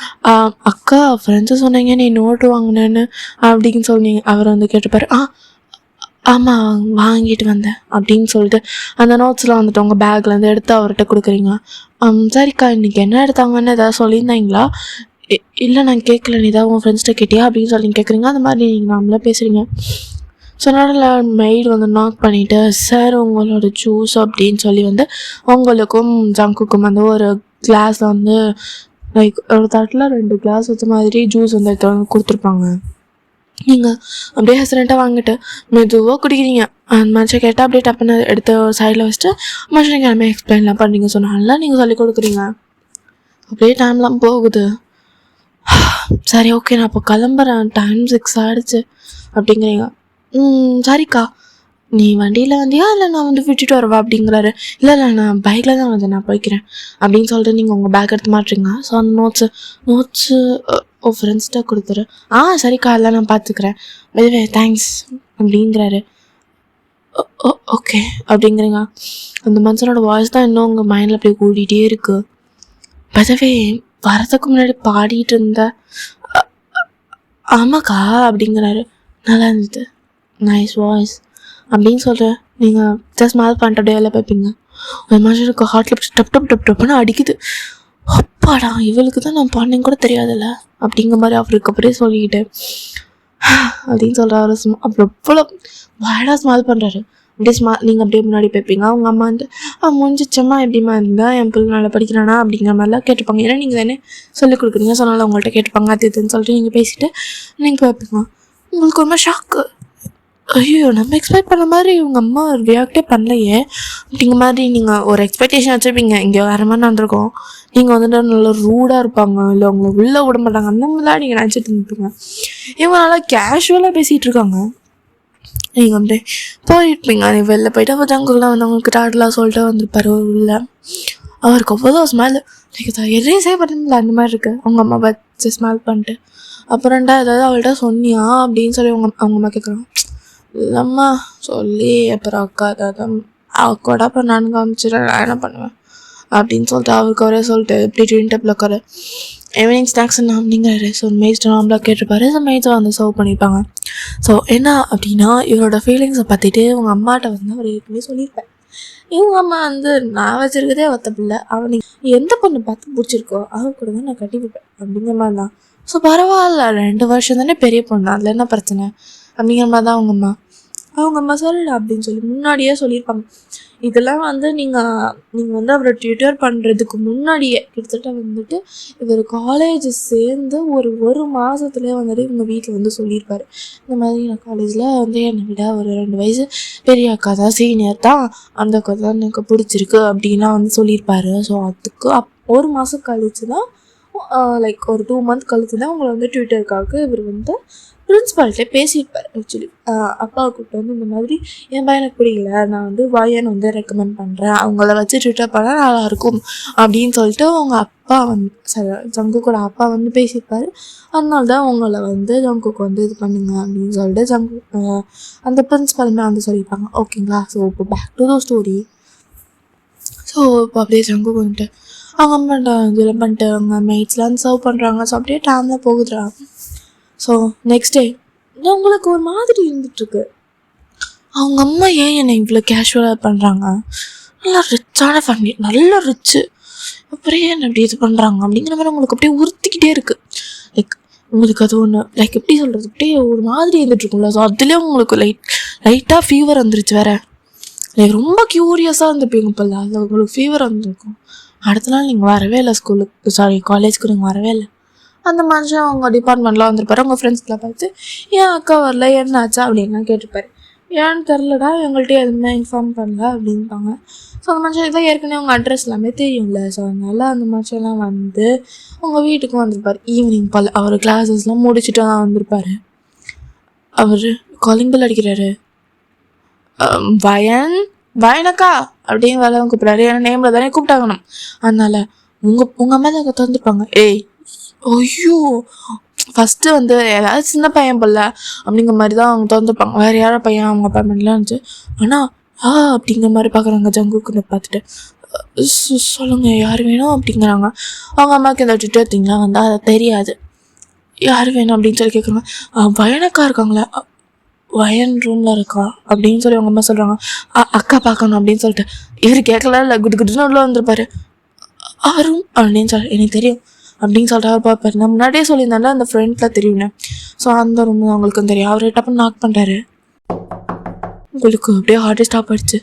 அக்கா ஃப்ரெண்ட்ஸு சொன்னீங்க நீ நோட்டு வாங்கினேன்னு அப்படின்னு சொன்னீங்க. அவர் வந்து கேட்டுப்பாரு. ஆமாம் வாங்கிட்டு வந்தேன் அப்படின்னு சொல்லிட்டு அந்த நோட்ஸ்லாம் வந்துட்டு உங்கள் பேக்லேருந்து எடுத்து அவர்கிட்ட கொடுக்குறீங்க. சரிக்கா இன்றைக்கி என்ன எடுத்தாங்கன்னு எதாவது சொல்லியிருந்தாங்களா? இல்லை நான் கேட்கல, நீ ஏதாவது உங்கள் ஃப்ரெண்ட்ஸ்கிட்ட கேட்டியா அப்படின்னு சொல்லி கேட்குறீங்க. அந்த மாதிரி நீங்கள் நாமளே பேசுகிறீங்க. ஸோ அதனால் மெய்டு வந்து நாக் பண்ணிவிட்டு சார் உங்களோட ஜூஸ் அப்படின்னு சொல்லி வந்து உங்களுக்கும் ஜங்குக்கும் வந்து ஒரு கிளாஸில் வந்து லைக் ஒரு தட்டில் 2 கிளாஸ் வச்ச மாதிரி ஜூஸ் வந்து எடுத்து வந்து கொடுத்துருப்பாங்க. நீங்கள் அப்படியே ஹெசரண்ட்டாக வாங்கிட்டு மெதுவாக குடிக்கிறீங்க. அந்த மனுஷன் கேட்டால் அப்படியே டப்புன்னு எடுத்து சைடில் வச்சுட்டு மனுஷன் எல்லாமே எக்ஸ்பிளைன்லாம் பண்ணுறீங்க. சொன்னால நீங்கள் சொல்லிக் கொடுக்குறீங்க. அப்படியே டைம்லாம் போகுது. சரி ஓகே நான் இப்போ கிளம்புறேன், டைம் 6 ஆகிடுச்சு அப்படிங்கிறீங்க. சரிக்கா நீ வண்டியில் வந்தியா இல்லை நான் வந்து விட்டுட்டு வரவா அப்படிங்கிறாரு. இல்லை நான் பைக்கில் தான் வந்தேன், நான் போய்க்கிறேன் அப்படின்னு சொல்லிட்டு நீங்கள் உங்கள் பேக் எடுத்து மாட்டுறீங்க. ஸோ அந்த நோட்ஸு ஃப்ரெண்ட்ஸ்கிட்ட கொடுத்துரு. சரிக்கா எல்லாம் நான் பார்த்துக்கிறேன், இதுவே தேங்க்ஸ் அப்படிங்கிறாரு. ஓகே அப்படிங்கிறீங்க. அந்த மனுஷனோட வாய்ஸ் தான் இன்னும் உங்கள் மைண்டில் அப்படியே கூட்டிகிட்டே இருக்குது. பதவே வரதுக்கு முன்னாடி பாடிட்டு இருந்த ஆமாக்கா அப்படிங்கிறாரு. நல்லா இருந்தது, நைஸ் வாய்ஸ் அப்படின்னு சொல்கிறேன். நீங்கள் ஜஸ்ட் ஸ்மால் பண்ணிட்டு அப்படியே வேலை பார்ப்பீங்க. ஒரு மனுஷனுக்கு ஹார்ட்டில் டப்புன்னு அடிக்குது. அப்பாடா இவளுக்கு தான் நான் பண்ணேன்னு கூட தெரியாதுல்ல அப்படிங்கிற மாதிரி அவருக்கு அப்படியே சொல்லிக்கிட்டு அப்படின்னு சொல்கிறாரு. அப்புறம் எவ்வளோ வாடா ஸ்மால் பண்ணுறாரு. அப்படியே நீங்கள் அப்படியே முன்னாடி பார்ப்பீங்க. அவங்க அம்மா வந்து முடிஞ்சிச்சம்மா எப்படிமா இருந்தால் என் பிள்ளை நல்லா படிக்கிறானா அப்படிங்கிற மாதிரிலாம் கேட்டுப்பாங்க. ஏன்னா நீங்கள் தானே சொல்லிக் கொடுக்குறீங்க, சொன்னாலும் அவங்கள்ட்ட கேட்டுப்பாங்க. அது இதுன்னு சொல்லிட்டு நீங்கள் பேசிவிட்டு நீங்கள் பார்ப்பீங்க. உங்களுக்கு ரொம்ப ஷாக்கு. ஐயோ நம்ம எக்ஸ்பெக்ட் பண்ண மாதிரி இவங்க அம்மா ரியாக்டே பண்ணலையே அப்படிங்கிற மாதிரி நீங்கள் ஒரு எக்ஸ்பெக்டேஷன் வச்சுருப்பீங்க. இங்கே வேறு மாதிரி நடந்திருக்கோம், நீங்கள் வந்துட்டு நல்லா ரூடாக இருப்பாங்க, இல்லை உங்களை உள்ளே விட மாட்டாங்க, அந்த மாதிரிலாம் நீங்கள் நினச்சிட்டு இருந்துப்பீங்க. இவங்க நல்லா கேஷுவலாக பேசிகிட்டு இருக்காங்க. நீங்கள் வந்து போயிருப்பீங்க. நீ வெளில போயிட்டு அப்போ ஜங்குலாம் வந்து அவங்களுக்கு டாடெலாம் சொல்லிட்டு வந்துருப்பார். உள்ள அவருக்கு அவ்வளோ ஸ்மெல் எரேஸே பண்ணல அந்த மாதிரி இருக்குது. அவங்க அம்மா பார்த்து ஸ்மெல் பண்ணிட்டு அப்புறம்டா ஏதாவது அவள்கிட்ட சொன்னியா அப்படின்னு சொல்லி அவங்க அம்மா கேட்குறாங்க. இல்லைம்மா சொல்லி அப்புறம் அக்கா ஏதாவது அக்கோட அப்புறம் நான் காமிச்சிடறேன், நான் என்ன பண்ணுவேன் அப்படின்னு சொல்லிட்டு அவருக்கு அவரே சொல்லிட்டு இப்படி ட்ரீன் டேப்பில் உட்காரு. ஈவினிங் ஸ்நாக்ஸ் என்ன அப்படிங்கிறாரு. ஸோ மெய்ஸ்ட்டு நார்மலாக கேட்டிருப்பாரு. ஸோ மெய்ஸை வந்து சர்வ் பண்ணியிருப்பாங்க. ஸோ என்ன அப்படின்னா இவரோட ஃபீலிங்ஸை பார்த்துட்டு இவங்க அம்மாட்ட வந்து அவர் ஏற்கனவே சொல்லியிருப்பேன். இவங்க அம்மா வந்து நான் வச்சுருக்கதே ஒத்த பிள்ளை, அவனுக்கு எந்த பொண்ணு பார்த்து பிடிச்சிருக்கோ அவன் கூட தான் நான் கட்டி விட்டேன் அப்படிங்கிற மாதிரி தான். ஸோ பரவாயில்ல 2 வருஷம் தானே பெரிய பொண்ணு, அதில் என்ன பிரச்சனை அப்படிங்கிற மாதிரி தான் அவங்க அம்மா. அவங்க அம்மா சரிடா அப்படின்னு சொல்லி முன்னாடியே சொல்லியிருப்பாங்க. இதெல்லாம் வந்து நீங்கள் வந்து அவரை ட்விட்டர் பண்ணுறதுக்கு முன்னாடியே கிட்டத்தட்ட வந்துட்டு இவர் காலேஜ் சேர்ந்து ஒரு மாதத்துலேயே வந்துட்டு இவங்க வீட்டில் வந்து சொல்லியிருப்பார். இந்த மாதிரி நான் காலேஜில் வந்து என்னை விட ஒரு 2 வயசு பெரிய அக்கா தான், சீனியர் தான், அந்த அக்கா தான் எனக்கு பிடிச்சிருக்கு அப்படின்லாம் வந்து சொல்லியிருப்பாரு. ஸோ அதுக்கு ஒரு மாதம் கழிச்சு தான் லைக் ஒரு 2 மந்த் கழிச்சு தான் உங்களை வந்து ட்விட்டருக்காக இவர் வந்து பிரின்ஸ்பால்கிட்ட பேசியிருப்பார். ஆக்சுவலி அப்பாவை கூப்பிட்டு வந்து இந்த மாதிரி என் பையனுக்கு பிடிக்கல, நான் வந்து வாயன் வந்து ரெக்கமெண்ட் பண்ணுறேன், அவங்கள வச்சு ட்விட்டர் பண்ணால் நல்லாயிருக்கும் அப்படின்னு சொல்லிட்டு அவங்க அப்பா ஜங்குக்கோட அப்பா வந்து பேசியிருப்பார். அதனால தான் உங்களை வந்து ஜங்குக்கு வந்து இது பண்ணுங்க அப்படின்னு சொல்லிட்டு அந்த பிரின்ஸ்பாலுமே வந்து சொல்லியிருப்பாங்க. ஓகேங்களா? ஸோ இப்போ back to the story. So இப்போ அப்படியே ஜங்குக்கு வந்துட்டு அவங்க அம்மா இதெல்லாம் பண்ணிட்டு அவங்க மெய்ட்ஸ்லாம் சர்வ் பண்ணுறாங்க. ஸோ அப்படியே டைமில் போகுதுடா. ஸோ நெக்ஸ்ட் டே உங்களுக்கு ஒரு மாதிரி இருந்துகிட்ருக்கு. அவங்க அம்மா ஏன் என்னை இவ்வளோ கேஷுவலாக பண்ணுறாங்க, நல்லா ரிச்சான ஃபேமிலி, நல்லா ரிச்சு, அப்புறம் ஏன் அப்படி இது பண்ணுறாங்க அப்படிங்கிற மாதிரி உங்களுக்கு அப்படியே உறுத்திக்கிட்டே இருக்குது. லைக் உங்களுக்கு அது ஒன்று லைக் எப்படி சொல்கிறது, அப்படியே ஒரு மாதிரி இருந்துகிட்ருக்கும்ல. ஸோ அதுலேயே உங்களுக்கு லைட்டாக ஃபீவர் வந்துருச்சு வேறு. லைக் ரொம்ப க்யூரியஸாக இருந்துருப்பீங்க இப்போல்ல, அதில் உங்களுக்கு ஃபீவர் வந்துருக்கும். அடுத்த நாள் நீங்கள் வரவே இல்லை ஸ்கூலுக்கு, காலேஜுக்கு நீங்கள் வரவே இல்லை. அந்த மனுஷன் அவங்க டிபார்ட்மெண்ட்டில் வந்திருப்பாரு. அவங்க ஃப்ரெண்ட்ஸ்லாம் பார்த்து ஏன் அக்கா வரல, என்ன ஆச்சா அப்படின்லாம் கேட்டிருப்பாரு. ஏன்னு தெரிலடா, எங்கள்கிட்ட எதுவுமே இன்ஃபார்ம் பண்ணல அப்படின்பாங்க. ஸோ அந்த மனுஷன் இதான் ஏற்கனவே அவங்க அட்ரஸ் எல்லாமே தெரியும்ல. ஸோ அதனால் அந்த மனுஷன்லாம் வந்து உங்கள் வீட்டுக்கும் வந்திருப்பார். ஈவினிங் போல் அவர் கிளாஸஸ்லாம் முடிச்சுட்டு தான் வந்திருப்பார். அவர் காலிங் பெல் அடிக்கிறாரு. வயனக்கா அப்படின்னு வேலை கூப்பிட்றாரு. ஏன்னா நேமில் தானே கூப்பிட்டாகணும். அதனால் உங்கள் அம்மா தான் திறந்துருப்பாங்க. ஏய் ஐயோ, ஃபஸ்ட்டு வந்து ஏதாவது சின்ன பையன் போல அப்படிங்கிற மாதிரி தான் அவங்க திறந்துருப்பாங்க. வேறு யாரோ பையன் அவங்க அப்பார்ட்மெண்ட்லாம் இருந்துச்சு. ஆனால் அப்படிங்கிற மாதிரி பார்க்குறாங்க. ஜங்குக்குன்னு பார்த்துட்டு சொல்லுங்கள் யார் வேணும் அப்படிங்கிறாங்க. அவங்க அம்மாவுக்கு இந்த ட்விட்டர் திங்லாம் வந்து அதை தெரியாது. யார் வேணும் அப்படின்னு சொல்லி கேட்குறாங்க. வயனக்கா இருக்காங்களே, வயன் ரூமில் இருக்கா அப்படின்னு சொல்லி அவங்க அம்மா சொல்கிறாங்க. அக்கா பார்க்கணும் அப்படின்னு சொல்லிட்டு இவர் கேட்கல இல்லை, குடு குடுன்னு உள்ள வந்திருப்பாரு. ரூம் அப்படின்னு சொல்லி எனக்கு தெரியும் அப்படின்னு சொல்லிட்டு அவர் பார்ப்பாரு. நான் முன்னாடியே சொல்லியிருந்தால அந்த ஃப்ரெண்டில் தெரியும்னே. ஸோ அந்த ரூம் தான் அவங்களுக்கும் தெரியும். அவர் டப்புன்னு நாக் பண்ணுறாரு. உங்களுக்கு அப்படியே ஹார்ட்டே ஸ்டாப் ஆகிடுச்சு.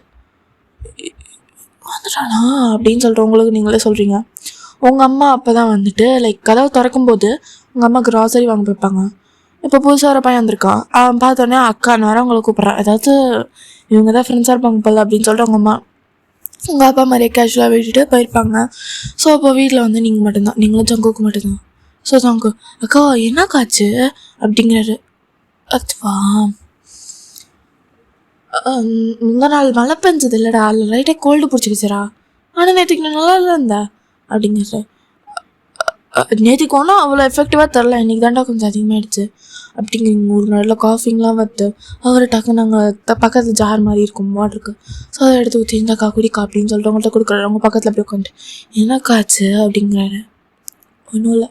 வந்துட்டானா அப்படின்னு சொல்லிட்டு உங்களுக்கு நீங்களே சொல்கிறீங்க. உங்கள் அம்மா அப்போ தான் வந்துட்டு லைக் கதவை திறக்கும்போது உங்கள் அம்மா கிராசரி வாங்க போய்ப்பாங்க. இப்போ புதுசாக ஒரு பையன் வந்திருக்கான். பார்த்தோன்னே அக்கான்னு வேறு அவங்களை கூப்பிட்றான். ஏதாவது இவங்க தான் ஃப்ரெண்ட்ஸாக இருப்பாங்க போல அப்படின்னு சொல்லிட்டு அவங்க அம்மா உங்கள் அப்பா மாதிரியே கேஷுவலாக விட்டுட்டு போயிருப்பாங்க. ஸோ அப்போ வீட்டில் வந்து நீங்கள் மட்டும்தான், நீங்களும் ஜங்குக்கு மட்டும்தான். ஸோ ஜங்கு அக்கா என்ன காச்சு அப்படிங்கிறாரு. அதுவா முந்த நாள் மழை பெஞ்சது இல்லைடா, அதில் லைட்டாக கோல்டு பிடிச்சிக்கிச்சுரா, ஆனால் நேற்றுக்கு நான் நல்லா இல்லை இருந்தேன் அப்படிங்கிறாரு. நேற்றுக்கு ஒன்றும் அவ்வளோ எஃபெக்டிவாக தரல, இன்றைக்கி தாண்டா கொஞ்சம் அதிகமாகிடுச்சு அப்படிங்கிறீங்க. ஒரு நாளில் காஃபிங்லாம் வந்து அவர் டக்கு நாங்கள் பக்கத்தில் ஜார் மாதிரி இருக்கும் வாட்டருக்கு. ஸோ அதை எடுத்து ஊற்றி இந்தாக்கா குடிக்கா அப்படின்னு சொல்லிட்டு அவங்கள்ட்ட கொடுக்குறாரு. அவங்க பக்கத்தில் அப்படி உட்காந்துட்டு என்னக்காச்சு அப்படிங்கிறாரு. ஒன்றும் இல்லை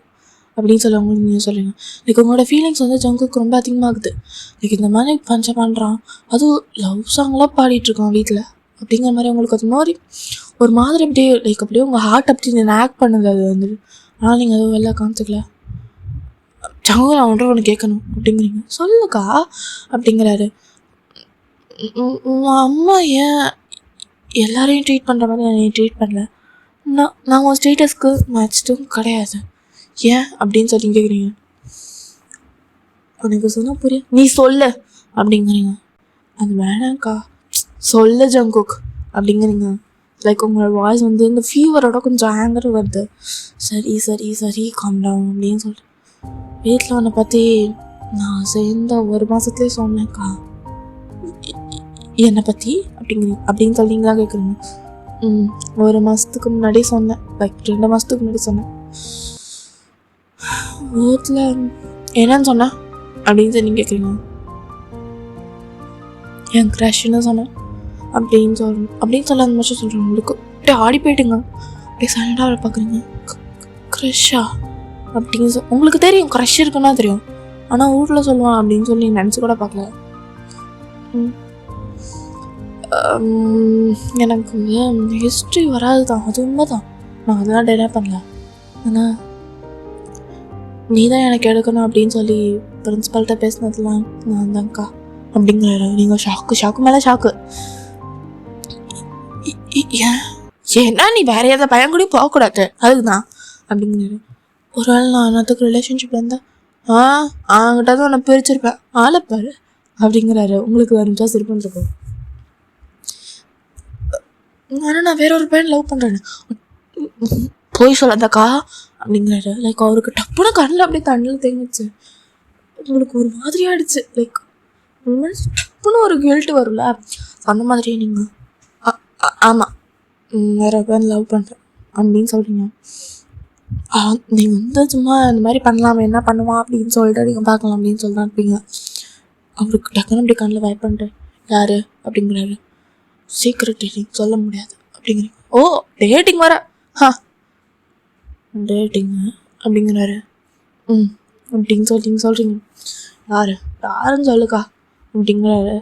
அப்படின்னு சொல்லி அவங்களுக்கு நீங்கள் சொல்லுங்க. லைக் உங்களோட ஃபீலிங்ஸ் வந்து ஜங்குக்கு ரொம்ப அதிகமாகுது. லைக் இந்த மாதிரி பஞ்சம் பண்ணுறான், அதுவும் லவ் சாங்லாம் பாடிட்டுருக்கான் வீட்டில் அப்படிங்கிற மாதிரி அவங்களுக்கு அது மாதிரி ஒரு மாதிரி அப்படியே லைக் அப்படியே உங்கள் ஹார்ட் அப்படி ஆக்ட் பண்ணுது அது வந்துட்டு. ஆனால் நீங்கள் அதுவும் வெளில காமிச்சிக்கல. ஜங்கு நான் ஒன்று கேட்கணும் அப்படிங்கிறீங்க. சொல்லுக்கா அப்படிங்கிறாரு. அம்மா ஏன் எல்லாரையும் ட்ரீட் பண்ணுற மாதிரி என்னை ட்ரீட் பண்ணல, நான் உன் ஸ்டேட்டஸ்க்கு மேட்ச்டும் கிடையாது, ஏன் அப்படின்னு சொல்லி கேட்குறீங்க. உனக்கு சொன்னால் புரியும், நீ சொல்லு அப்படிங்கிறீங்க. அது வேணாங்க்கா சொல்லு ஜங்குக் அப்படிங்கிறீங்க. லைக் உங்களோட வாய்ஸ் வந்து இந்த ஃபீவரோட கொஞ்சம் ஆங்கர் வருது. சரி சரி சரி காம் டவுன் அப்படின்னு சொல்லிட்டு வீட்டில் உன்னை பற்றி நான் சேர்ந்த ஒரு மாதத்துலேயே சொன்னேன்க்கா. என்னை பற்றி அப்படின்னு சொல்லி நீங்கள் தான் கேட்குறீங்க. ஒரு மாதத்துக்கு முன்னாடி சொன்னேன், லைக் 2 மாதத்துக்கு முன்னாடி சொன்னேன். வீட்டில் என்னன்னு சொன்னேன் அப்படின்னு சொல்லி நீங்கள் கேட்குறீங்க. என் க்ரஷ்ன்னு சொன்னேன் அப்படின்னு சொல்ல அந்த மாதிரி சொல்கிறேன். உங்களுக்கு அப்படியே ஆடி போயிட்டுங்க. அப்படியே சைலண்டாக பார்க்குறீங்க. க்ரஷ்ஷா அப்படின்னு உங்களுக்கு தெரியும், க்ரஷ் இருக்குன்னா தெரியும், ஆனால் வீட்டில் சொல்லுவான் அப்படின்னு சொல்லி நினச்சி கூட பார்க்கல. எனக்கு ஹிஸ்ட்ரி வராது தான், அது உண்மை தான், நான் அதெல்லாம் டெலே பண்ணல. ஆனால் நீ தான் எனக்கு எடுக்கணும் அப்படின்னு சொல்லி பிரின்ஸிபல்கிட்ட பேசினதுலாம் நான் தான்க்கா அப்படிங்கிறாரு. நீங்கள் ஷாக்கு மேலே ஷாக்கு. ஏன்னா நீ வேற ஏதாவது பையன் கூட போகக்கூடாது அதுக்குதான் அப்படிங்கிறாரு. ஒரு வேளை நான் என்னத்துக்கு ரிலேஷன்ஷிப்ல இருந்தா அவங்ககிட்ட தான் நான் பிரிச்சிருப்பேன் ஆளப்பாரு அப்படிங்கிறாரு. உங்களுக்கு வரைஞ்சா சிரிப்புன்னு இருக்கும். ஆனால் நான் வேற ஒரு பையன் லவ் பண்ணுறேன்னு போய் சொல்லாதக்கா அப்படிங்கிறாரு. லைக் அவருக்கு டப்புன்னு கண்ணில் அப்படியே தண்ணியில் தேங்கிச்சு. உங்களுக்கு ஒரு மாதிரி ஆயிடுச்சு. லைக் டப்புன்னு ஒரு கில்ட்டு வரும்ல, அந்த மாதிரி நீங்கள் ஆமாம் வேற ஒரு பையன் லவ் பண்ணுறேன் அப்படின்னு சொல்கிறீங்க. நீங்கள் சும்மா இந்த மாதிரி பண்ணலாமே, என்ன பண்ணுவான் அப்படின்னு சொல்லிட்டு நீங்கள் பார்க்கலாம் அப்படின்னு சொல்லிட்டு இருப்பீங்க. அவருக்கு டக்குன்னு அப்படி கண்ணில் வாய் பண்ணிட்டு யார் அப்படிங்கிறாரு. சீக்ரெட் டேட்டிங் சொல்ல முடியாது அப்படிங்கிறீங்க. ஓ டேட்டிங் வர டேட்டிங்கு அப்படிங்கிறாரு. அப்படின்னு சொல்கிறீங்க. யாருன்னு சொல்லுக்கா அப்படிங்கிறாரு.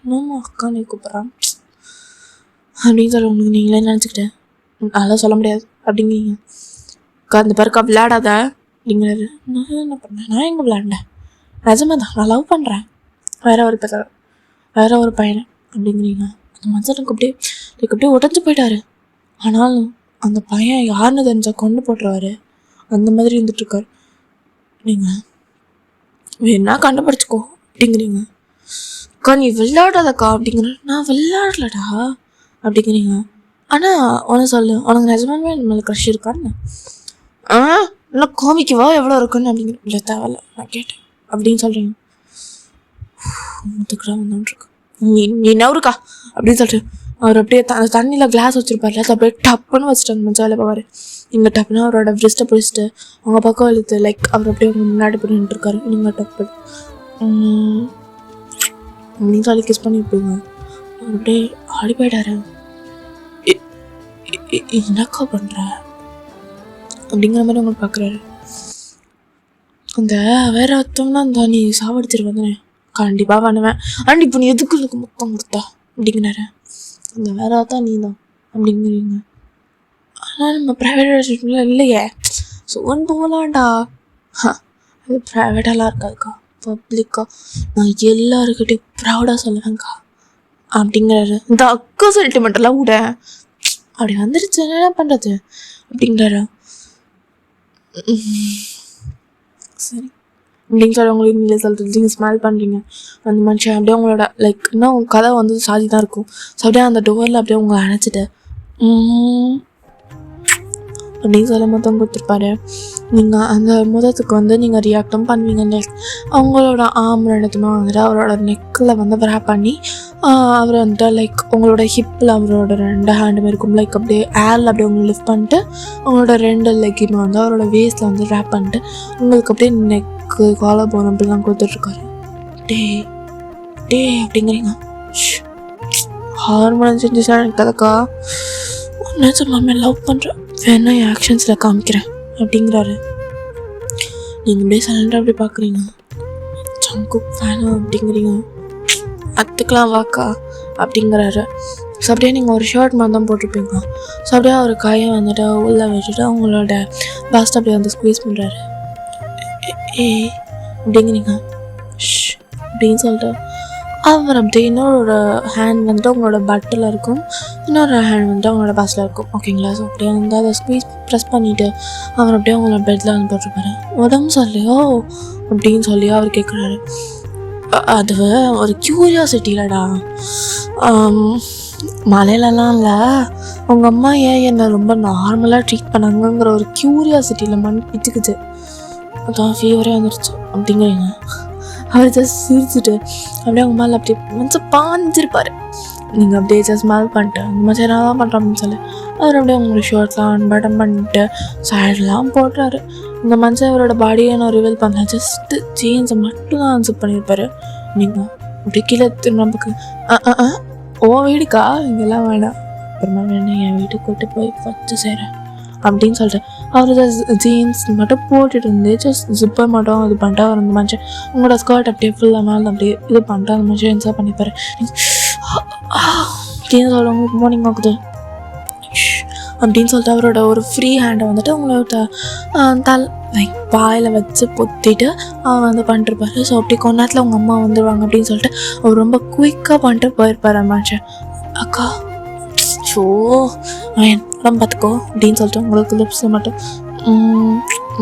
என்னமோ அக்கா நீ கூப்பிட்றான் அப்படின்னு சொல்ல உங்களுக்கு நீங்களே நினச்சிக்கிட்டேன் அதெல்லாம் சொல்ல முடியாது அப்படிங்கிறீங்க. அக்கா அந்த பேருக்கா விளையாடாத அப்படிங்கிறாரு. நான் என்ன பண்ணேன், நான் எங்கே விளையாண்டேன், நிஜமாக தான் நான் லவ் பண்ணுறேன் வேற ஒரு பையனை அப்படிங்கிறீங்க. அந்த மனுஷனுக்கு அப்படியே உடஞ்சி போயிட்டாரு. ஆனாலும் அந்த பையன் யாருன்னு தெரிஞ்சா கொண்டு போட்டுருவாரு, அந்த மாதிரி இருந்துட்டுருக்காரு. நீங்கள் வேணா கண்டுபிடிச்சிக்கோ அப்படிங்கிறீங்க. அக்கா நீ விளையாடாதக்கா அப்படிங்கிற. நான் விளையாடலடா அப்படிங்கிறீங்க. ஆனால் உனக்கு சொல்லு, உனக்கு நிஜமாவே நம்மள க்ரஷ் இருக்கான்னு நல்லா காமிக்கவா எவ்வளோ இருக்குன்னு அப்படிங்கிற. இல்லை தேவையில்ல நான் கேட்டேன் அப்படின்னு சொல்கிறீங்க. முத்துக்கிட்டா வந்துருக்கு. நீ நவருக்கா அப்படின்னு சொல்லிட்டு அவர் அப்படியே தண்ணியில் கிளாஸ் வச்சுருப்பார்ல, அதை அப்படியே டப்புன்னு வச்சுட்டு அந்த மஞ்சள் வேலை போவார். நீங்கள் டப்புன்னு அவரோட வ்ரிஸ்ட்டை பிடிச்சிட்டு அவங்க பக்கம் இழுத்து லைக் அவர் அப்படியே உங்கள் முன்னாடி போய் நின்றுருக்காரு. நீங்கள் டப்பு அப்படின்னு சொல்லி கிஸ் பண்ணியிருப்பீங்க. அவர் அப்படியே ஆடி போயிட்டாரு. என்னக்கா பண்ணுற அப்படிங்கிற மாதிரி உங்களுக்கு பார்க்குறாரு. அந்த வேற அர்த்தம்னா அந்த நீ சாவடிச்சிட்டு வந்தேன் கண்டிப்பாக பண்ணுவேன். அண்ட் இப்போ நீ எதுக்கு எனக்கு மொத்தம் கொடுத்தா அப்படிங்கிறாரு. அந்த வேற அர்த்தம் நீ தான் அப்படிங்கிறீங்க. ஆனால் நம்ம ப்ரைவேட் ரிலேஷன்ஷிப்ல இல்லையே, சோன் போகலான்டா. அது ப்ரைவேட்டாலாம் இருக்காதுக்கா, பப்ளிக்கா நான் எல்லாருக்கிட்டையும் ப்ரௌடாக சொல்லுவேங்க்கா அப்படிங்கிறாரு. இந்த அக்கா சென்டிமெண்ட்டெல்லாம் விட அப்படி வந்துடுச்சு என்ன பண்ணுறது அப்படிங்கிறாரு. சரி அப்படின்னு சொல்லி உங்களுக்கு நீங்களே சொல்கிறது நீங்கள் ஸ்மைல் பண்ணுறீங்க. அந்த மனுஷன் அப்படியே உங்களோட லைக் இன்னும் கதை வந்து சாதி தான் இருக்கும். ஸோ அப்படியே அந்த டோரில் அப்படியே உங்களை அணைச்சிட்டு அப்படின்னு சொல்ல மொத்தம் கொடுத்துருப்பாரு. நீங்கள் அந்த முதத்துக்கு வந்து நீங்கள் ரியாக்டும் பண்ணுவீங்க. லைக் அவங்களோட ஆம் ரெண்டுத்துமே வந்துட்டு அவரோட நெக்கில் வந்து ரேப் பண்ணி அவர் வந்துட்டு லைக் உங்களோட ஹிப்பில் அவரோட 2 ஹேண்டுமே இருக்கும். லைக் அப்படியே ஏரில் அப்படியே உங்களை லிஃப்ட் பண்ணிட்டு உங்களோட 2 லெக்கையுமே வந்து அவரோட வேஸ்ட்டில் வந்து ரேப் பண்ணிட்டு உங்களுக்கு அப்படியே நெக்கு காலர் போன் அப்படிலாம் கொடுத்துட்ருக்காரு. டே அப்படிங்கிறீங்க. ஹார்மோன் செஞ்சு சார் எனக்கு கதக்கா நிஜமாமே லவ் பண்ணுறேன், வேணா என் ஆக்ஷன்ஸில் காமிக்கிறேன் அப்படிங்கிறாரு. நீங்கள் அப்படியே சைலண்டாக அப்படி பார்க்குறீங்க. ஜங்குக் ஃபேனா அப்படிங்கிறீங்க. அத்துக்கலாம் வாக்கா அப்படிங்கிறாரு. ஸோ அப்படியே நீங்கள் ஒரு ஷர்ட் மாதிரி தான் போட்டிருப்பீங்க. ஸோ அப்படியே அவர் கையை வந்துட்டு உள்ளே வச்சுட்டு அவங்களோட பாஸ்ட் அப்படியே வந்து ஸ்குவீஸ் பண்ணுறாரு. அப்படிங்கிறீங்க அப்படின்னு சொல்லிட்டு அவர் அப்படி இன்னொரு ஹேண்ட் வந்துட்டு உங்களோட பட்டில் இருக்கும், இன்னொரு ஹேண்ட் வந்துட்டு அவங்களோட பாஸில் இருக்கும். ஓகேங்களா? ஸோ அப்படியே வந்து அதை ஸ்குவீஸ் ப்ரெஸ் பண்ணிவிட்டு அவர் அப்படியே அவங்களோட பெட்டில் வந்து போட்டிருப்பாரு. உடம்பு சொல்லியோ அப்படின்னு சொல்லி அவர் கேட்குறாரு. அது ஒரு க்யூரியாசிட்டிலடா, மலையிலலாம் இல்லை, உங்கள் அம்மா ஏன் என்னை ரொம்ப நார்மலாக ட்ரீட் பண்ணாங்கங்கிற ஒரு க்யூரியாசிட்டியில் மண் பிச்சுக்குச்சு, அதான் ஃபீவரே வந்துருச்சு அப்படிங்கிறீங்க. அவர் ஜஸ்ட் சிரிச்சுட்டு அப்படியே அவங்க மேலே அப்படியே மனசு பாஞ்சிருப்பார். நீங்கள் அப்படியே ஜஸ்ட் ஸ்மைல் பண்ணிட்டு அந்த மாதிரி என்ன தான் பண்ணுறோம் அப்படின்னு சொல்லி அவர் அப்படியே உங்களோட ஷர்ட்லாம் அன்பட்டன் பண்ணிட்டு சைடெலாம் போடுறாரு. இந்த மனுஷன் அவரோட பாடியை நான் ரிவீல் பண்ணேன், ஜஸ்ட்டு ஜீன்ஸை மட்டும் தான் அன்சப் பண்ணியிருப்பார். நீங்கள் அப்படியே கீழே நமக்கு ஓ வீடுக்கா இங்கெல்லாம் வேணாம், அப்புறமா வேணாம் என் வீட்டுக்கு கூட்டு போய் வச்சு செய்கிறேன் அப்படின்னு சொல்லிட்டு அவர் ஜஸ்ட் ஜீன்ஸ் மட்டும் போட்டுட்டு இருந்து ஜஸ்ட் ஜிப்பர் மட்டும் இது பண்ணிட்டு அவர் அந்த மனுஷன் உங்களோட ஸ்கர்ட் அப்படியே ஃபுல்லாக மேலே அப்படியே இது பண்ணிட்டு அந்த மனுஷன் இன்சர்ட் பண்ணிப்பாரு. அப்படின்னு சொல்ல உங்களுக்கு மார்னிங் ஆகுது அப்படின்னு சொல்லிட்டு அவரோட ஒரு ஃப்ரீ ஹேண்டை வந்துட்டு உங்களோட லைக் வாயில் வச்சு பொத்திட்டு அவர் வந்து பண்ணிட்டுருப்பாரு. ஸோ அப்படி கொஞ்ச நேரத்தில் உங்கள் அம்மா வந்துடுவாங்க அப்படின்னு சொல்லிட்டு அவர் ரொம்ப குயிக்காக பண்ணிட்டு போயிருப்பார் மனுஷன். அக்கா ஷோ எல்லாம் பார்த்துக்கோ அப்படின்னு சொல்லிட்டு உங்களுக்கு லிப்ஸில் மட்டும்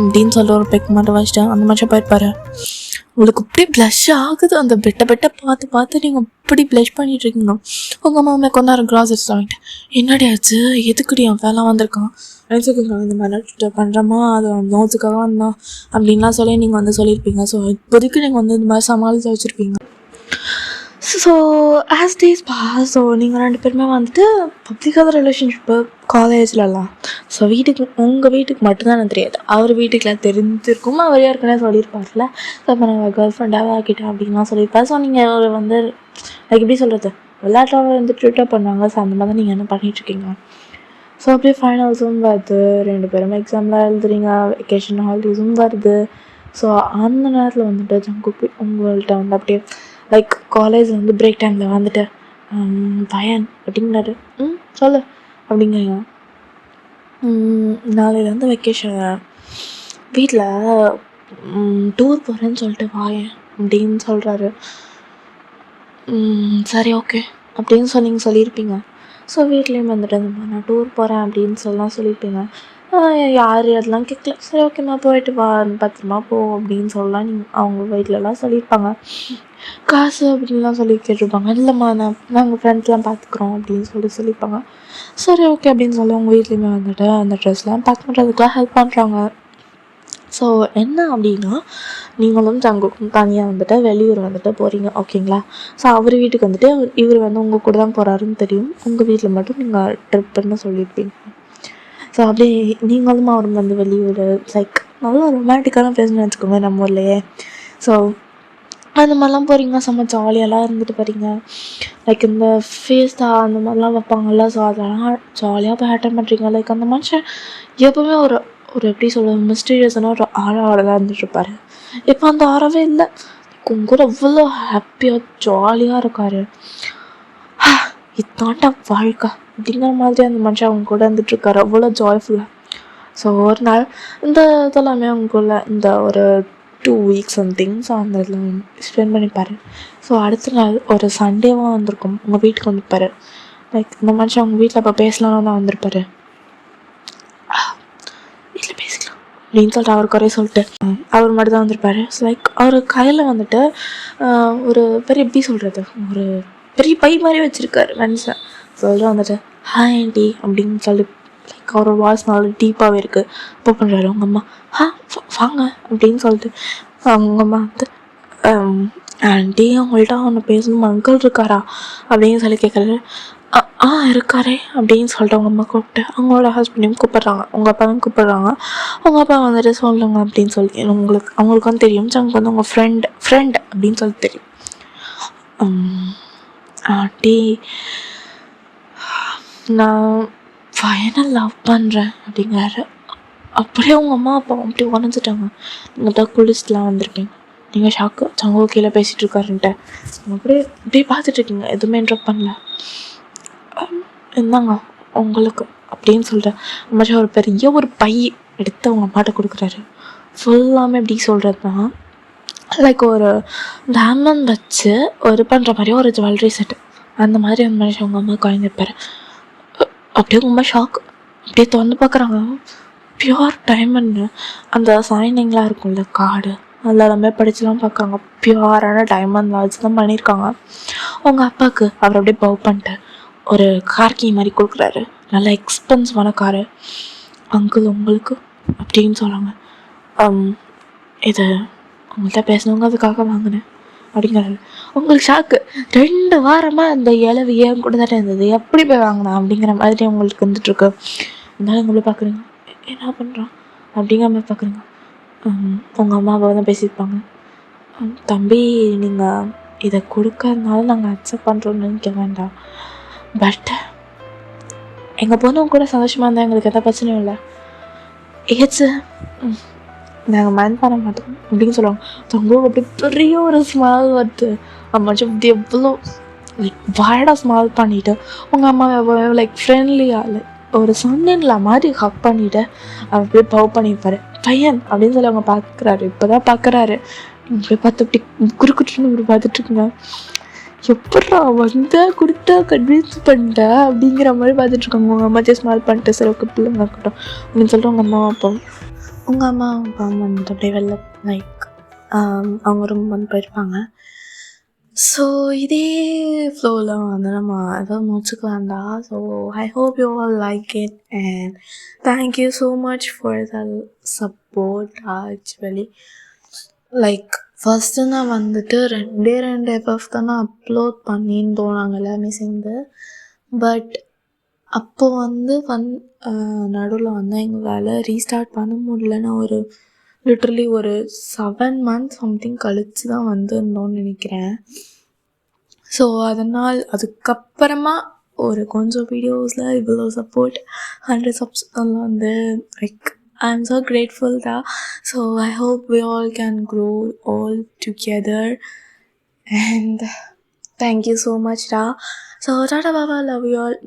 அப்படின்னு சொல்லிட்டு ஒரு பெக் மட்டும் வச்சுட்டு அந்த மனுஷன் போயிருப்பாரு. உங்களுக்கு அப்படியே ப்ளஷ் ஆகுது. அந்த பெட்டை பார்த்து நீங்கள் அப்படி ப்ளஷ் பண்ணிட்டுருக்கீங்க. உங்கள் அம்மா கொஞ்ச நேரம் கிராசரிஸ் வாங்கிட்டு என்னடி ஆச்சு, எதுக்குடி அவன் வேலை வந்திருக்கான் நினச்சிக்கோங்க, இந்த மாதிரி பண்ணுறோமா அது நோட்ஸுக்காக வந்தான் அப்படின்லாம் சொல்லி நீங்கள் வந்து சொல்லியிருப்பீங்க. ஸோ இப்போதைக்கு நீங்கள் வந்து இந்த மாதிரி சமாளித்து வச்சுருப்பீங்க. So as days pass so நீங்கள் 2 பேருமே வந்துட்டு பப்ளிக்காக ரிலேஷன்ஷிப்பு காலேஜ்லலாம். ஸோ உங்கள் வீட்டுக்கு மட்டும்தான் எனக்கு தெரியாது, அவர் வீட்டுக்குலாம் தெரிஞ்சிருக்கும். அவர் யாருக்குன்னே சொல்லியிருப்பார்ல. ஸோ இப்போ நான் கேர்ள் ஃப்ரெண்டாக ஆக்கிட்டேன் அப்படின்லாம் சொல்லியிருப்பார். ஸோ நீங்கள் ஒரு வந்து லைக் எப்படி சொல்கிறது, விளையாட்டாக வந்து ட்விட்டர் பண்ணுவாங்க. ஸோ அந்த மாதிரி தான் நீங்கள் என்ன பண்ணிகிட்ருக்கீங்க. ஸோ அப்படியே ஃபைனல்ஸும் வருது, 2 பேரும் எக்ஸாம்லாம் எழுதுறீங்க, வெக்கேஷன் ஹாலிடேஸும் வருது. ஸோ அந்த நேரத்தில் வந்துட்டு ஜங்குக்கு உங்கள்கிட்ட வந்து அப்படியே லைக் காலேஜில் வந்து பிரேக் டைமில் வந்துட்டு பயன் அப்படிங்கிறாரு. சொல்லு அப்படிங்கிறீங்க. நாளையிலேருந்து வெக்கேஷன் வீட்டில் டூர் போகிறேன்னு சொல்லிட்டு வாயேன் அப்படின்னு சொல்கிறாரு. சரி ஓகே அப்படின்னு சொல்லியிருப்பீங்க. ஸோ வீட்லேயும் வந்துட்டு நான் டூர் போகிறேன் அப்படின்னு சொல்லியிருப்பீங்க. யார் அதெல்லாம் கேட்கல. சரி ஓகேம்மா போயிட்டு வா, பத்திரமா போ அப்படின்னு சொல்லலாம் நீங்கள் அவங்க வீட்டிலலாம் சொல்லியிருப்பாங்க. காசு அப்படின்லாம் சொல்லி கேட்டிருப்பாங்க. இல்லைம்மா நாங்கள் ஃப்ரெண்ட்ஸ்லாம் பார்த்துக்குறோம் அப்படின்னு சொல்லியிருப்பாங்க. சரி ஓகே அப்படின்னு சொல்லி உங்கள் வீட்லேயுமே வந்துட்டு அந்த ட்ரெஸ்லாம் பேக் பண்ணுறதுக்குலாம் ஹெல்ப் பண்ணுறாங்க. ஸோ என்ன அப்படின்னா நீங்களும் ஜங்குக்கும் தனியாக வந்துட்டு வெளியூர் வந்துட்டு போகிறீங்க ஓகேங்களா. ஸோ அவர் வீட்டுக்கு வந்துட்டு இவர் வந்து உங்கள் கூட தான் போகிறாருன்னு தெரியும். உங்கள் வீட்டில் மட்டும் நீங்கள் ட்ரிப்புன்னு சொல்லியிருப்பீங்க. ஸோ அப்படியே நீங்களும் அவரும் வந்து வெளியூர் லைக் நல்லா ரொமான்டிக்கான பிளேஸ்னு வச்சுக்கோங்க நம்ம ஊர்லையே. ஸோ அந்த மாதிரிலாம் போகிறீங்க, செம்ம ஜாலியெல்லாம் இருந்துட்டு போகிறீங்க. லைக் இந்த ஃபேஸ்டா அந்த மாதிரிலாம் வைப்பாங்கள்ல. ஸோ அதெல்லாம் ஜாலியாக போய் அட்டன் பண்ணுறீங்க. லைக் அந்த மனுஷன் எப்போவுமே ஒரு எப்படி சொல்கிறது மிஸ்டீரியஸான ஒரு ஆறாவோட தான் இருந்துட்டுருப்பார். இப்போ அந்த ஆறவே இல்லை. உங்க கூட அவ்வளோ ஹாப்பியாக ஜாலியாக இருக்கார். இதாண்டா வாழ்க்கை அப்படிங்கிற மாதிரி அந்த மனுஷன் அவங்க கூட இருந்துட்டுருக்காரு, அவ்வளோ ஜாய்ஃபுல்லாக. ஸோ ஒரு நாள் இந்த இதெல்லாமே அவங்களுக்குள்ள இந்த ஒரு 2 வீக்ஸ் சம்திங் ஸோ அந்த இதில் ஸ்பெண்ட் பண்ணிப்பார். ஸோ அடுத்த நாள் ஒரு சண்டேவாக வந்திருக்கும், உங்கள் வீட்டுக்கு வந்துருப்பார். லைக் இந்த மனுஷன் அவங்க வீட்டில் இப்போ பேசலான்னு தான் வந்திருப்பார். வீட்டில் பேசிக்கலாம் அப்படின்னு சொல்லிட்டு அவர் குறைய சொல்லிட்டு அவர் மட்டும் தான் வந்திருப்பார். ஸோ லைக் அவர் கையில் வந்துட்டு ஒரு பெரிய எப்படி சொல்கிறது ஒரு பெரிய பை மாதிரி வச்சுருக்காரு மனுஷன். சொல்லிட்டு வந்துட்டு ஹாய் ஆண்டி அப்படின்னு சொல்லி லைக் அவரோட வாய்ஸ் நல்லா டீப்பாகவே இருக்குது. அப்போ பண்ணுறாரு உங்கள் அம்மா வாங்க அப்படின்னு சொல்லிட்டு அவங்க அம்மா வந்து ஆண்டி அவங்கள்ட்ட அவனை பேசணும் அங்கிள் இருக்காரா அப்படின்னு சொல்லி கேட்குறாரு. இருக்காரே அப்படின்னு சொல்லிட்டு அவங்க அம்மா கூப்பிட்டு அவங்களோட ஹஸ்பண்டையும் கூப்பிட்றாங்க, உங்கள் அப்பாவும் கூப்பிட்றாங்க. அவங்க அப்பா வந்துட்டு சொல்லுங்க அப்படின்னு சொல்லி அவங்களுக்கு வந்து தெரியும் அவங்க வந்து உங்கள் ஃப்ரெண்ட் அப்படின்னு சொல்லி தெரியும். ஆண்டி நான் ஃபைனல் லவ் பண்ணுறேன் அப்படிங்கிறாரு. அப்படியே உங்கள் அம்மா அப்பா அப்படி உடஞ்சிட்டாங்க. நீங்கள் தான் குளிச்சுலாம் வந்திருக்கீங்க, நீங்கள் ஷாக்கு சங்கோ கீழே பேசிகிட்டு இருக்காருன்ட்டு அப்படியே பார்த்துட்ருக்கீங்க, எதுவுமே இன்ட்ரப்ட் பண்ணல. இருந்தாங்க உங்களுக்கு அப்படின்னு சொல்லிட்டு நம்ம ஒரு பெரிய ஒரு பை எடுத்து அவங்க அம்மாட்ட கொடுக்குறாரு. ஃபுல்லாமே எப்படி சொல்கிறதுனா லைக் ஒரு டைமண்ட் வச்சு ஒரு பண்ணுற மாதிரியே ஒரு ஜுவல்லரி செட்டு அந்த மாதிரி அந்த மனுஷன் அவங்க அம்மா வாங்கியிருப்பார். அப்படியே ரொம்ப ஷாக். அப்படியே திறந்து பார்க்குறாங்க, பியூர் டைமண்ட். அந்த சைனிங்லாம் இருக்கும்ல கார்டு அதில் எல்லாமே படிச்சுலாம் பார்க்குறாங்க, பியூரான டைமண்ட் வச்சு தான் பண்ணியிருக்காங்க. அவங்க அப்பாவுக்கு அவர் அப்படியே பவ் பண்ணிட்டு ஒரு கார் கீ மாதிரி கொடுக்குறாரு, நல்ல எக்ஸ்பென்சிவான காரு. அங்கிள் உங்களுக்கு அப்படின்னு சொல்கிறாங்க. இது உங்கள்கிட்ட பேசணுங்க அதுக்காக வாங்கினேன் அப்படிங்கிறாரு. உங்களுக்கு ஷாக்கு. 2 வாரமாக அந்த இலவு ஏன் கூட தான் இருந்தது, எப்படி போய் வாங்கினா அப்படிங்கிற மாதிரி உங்களுக்கு வந்துட்டுருக்கு. இருந்தாலும் உங்களை பார்க்குறீங்க என்ன பண்ணுறான் அப்படிங்கிற மாதிரி பார்க்குறீங்க. உங்கள் அம்மாவை தான் பேசியிருப்பாங்க. தம்பி நீங்கள் இதை கொடுக்கறதுனால நாங்கள் அக்செப்ட் பண்ணுறோன்னு நினைக்க வேண்டாம், பட் எங்கள் பொண்ணு கூட சந்தோஷமாக இருந்தால் எங்களுக்கு எந்த பிரச்சனையும் இல்லை, ஏச்சு நாங்கள் மைண்ட் பண்ண மாட்டோம் அப்படின்னு சொல்லுவாங்க. உங்களுக்கு அப்படி பெரிய ஒரு ஸ்மைல் வருது. அம்மா அப்படி எவ்வளோ லைக் வாய்டாக ஸ்மைல் பண்ணிவிட்டு உங்கள் அம்மா லைக் ஃப்ரெண்ட்லியாக லைக் ஒரு சன்னின்ல மாதிரி ஹக் பண்ணிவிட்டு அப்படியே பவ் பண்ணியிருப்பாரு. பையன் அப்படின்னு சொல்லி அவங்க பார்க்குறாரு. இப்போ தான் பார்க்குறாரு. அப்படியே பார்த்து அப்படி குறுக்குட்டுன்னு இப்படி பார்த்துட்ருக்குங்க. எப்பட்றா வந்த கொடுத்தா கன்வின்ஸ் பண்ணிட்ட அப்படிங்கிற மாதிரி பார்த்துட்ருக்காங்க. உங்கள் அம்மா ஸ்மால் பண்ணிட்டு சரி ஓகே பிள்ளைங்க இருக்கட்டும் அப்படின்னு சொல்லிட்டு உங்கள் அம்மா அப்பா வந்துட்டு அப்படியே வெளில லைக் அவங்க ரூம் வந்து போயிருப்பாங்க. ஸோ இதே ஃப்ளோவில் வந்து நம்ம எதாவது முடிச்சுக்க வேண்டாம். So I hope you all like it and thank you so much for the support. Actually like first நான் வந்துட்டு 2 எஃப்எஃப் தான் நான் அப்லோட் பண்ணியிருந்தோம் நாங்கள் எல்லாமே சேர்ந்து. பட் அப்போ வந்து நடுவில் வந்து எங்களால் ரீஸ்டார்ட் பண்ண முடியலன்னு ஒரு லிட்ரலி ஒரு 7 months சம்திங் கழித்து தான் வந்திருந்தோன்னு நினைக்கிறேன். ஸோ அதனால் அதுக்கப்புறமா ஒரு கொஞ்சம் வீடியோஸில் இவ்வளோ சப்போர்ட் 100 subs வந்து like I am so grateful தான். So I hope we all can grow all together and thank you so much டா. ஸோ டாடா பாபா, லவ் யூ ஆல்.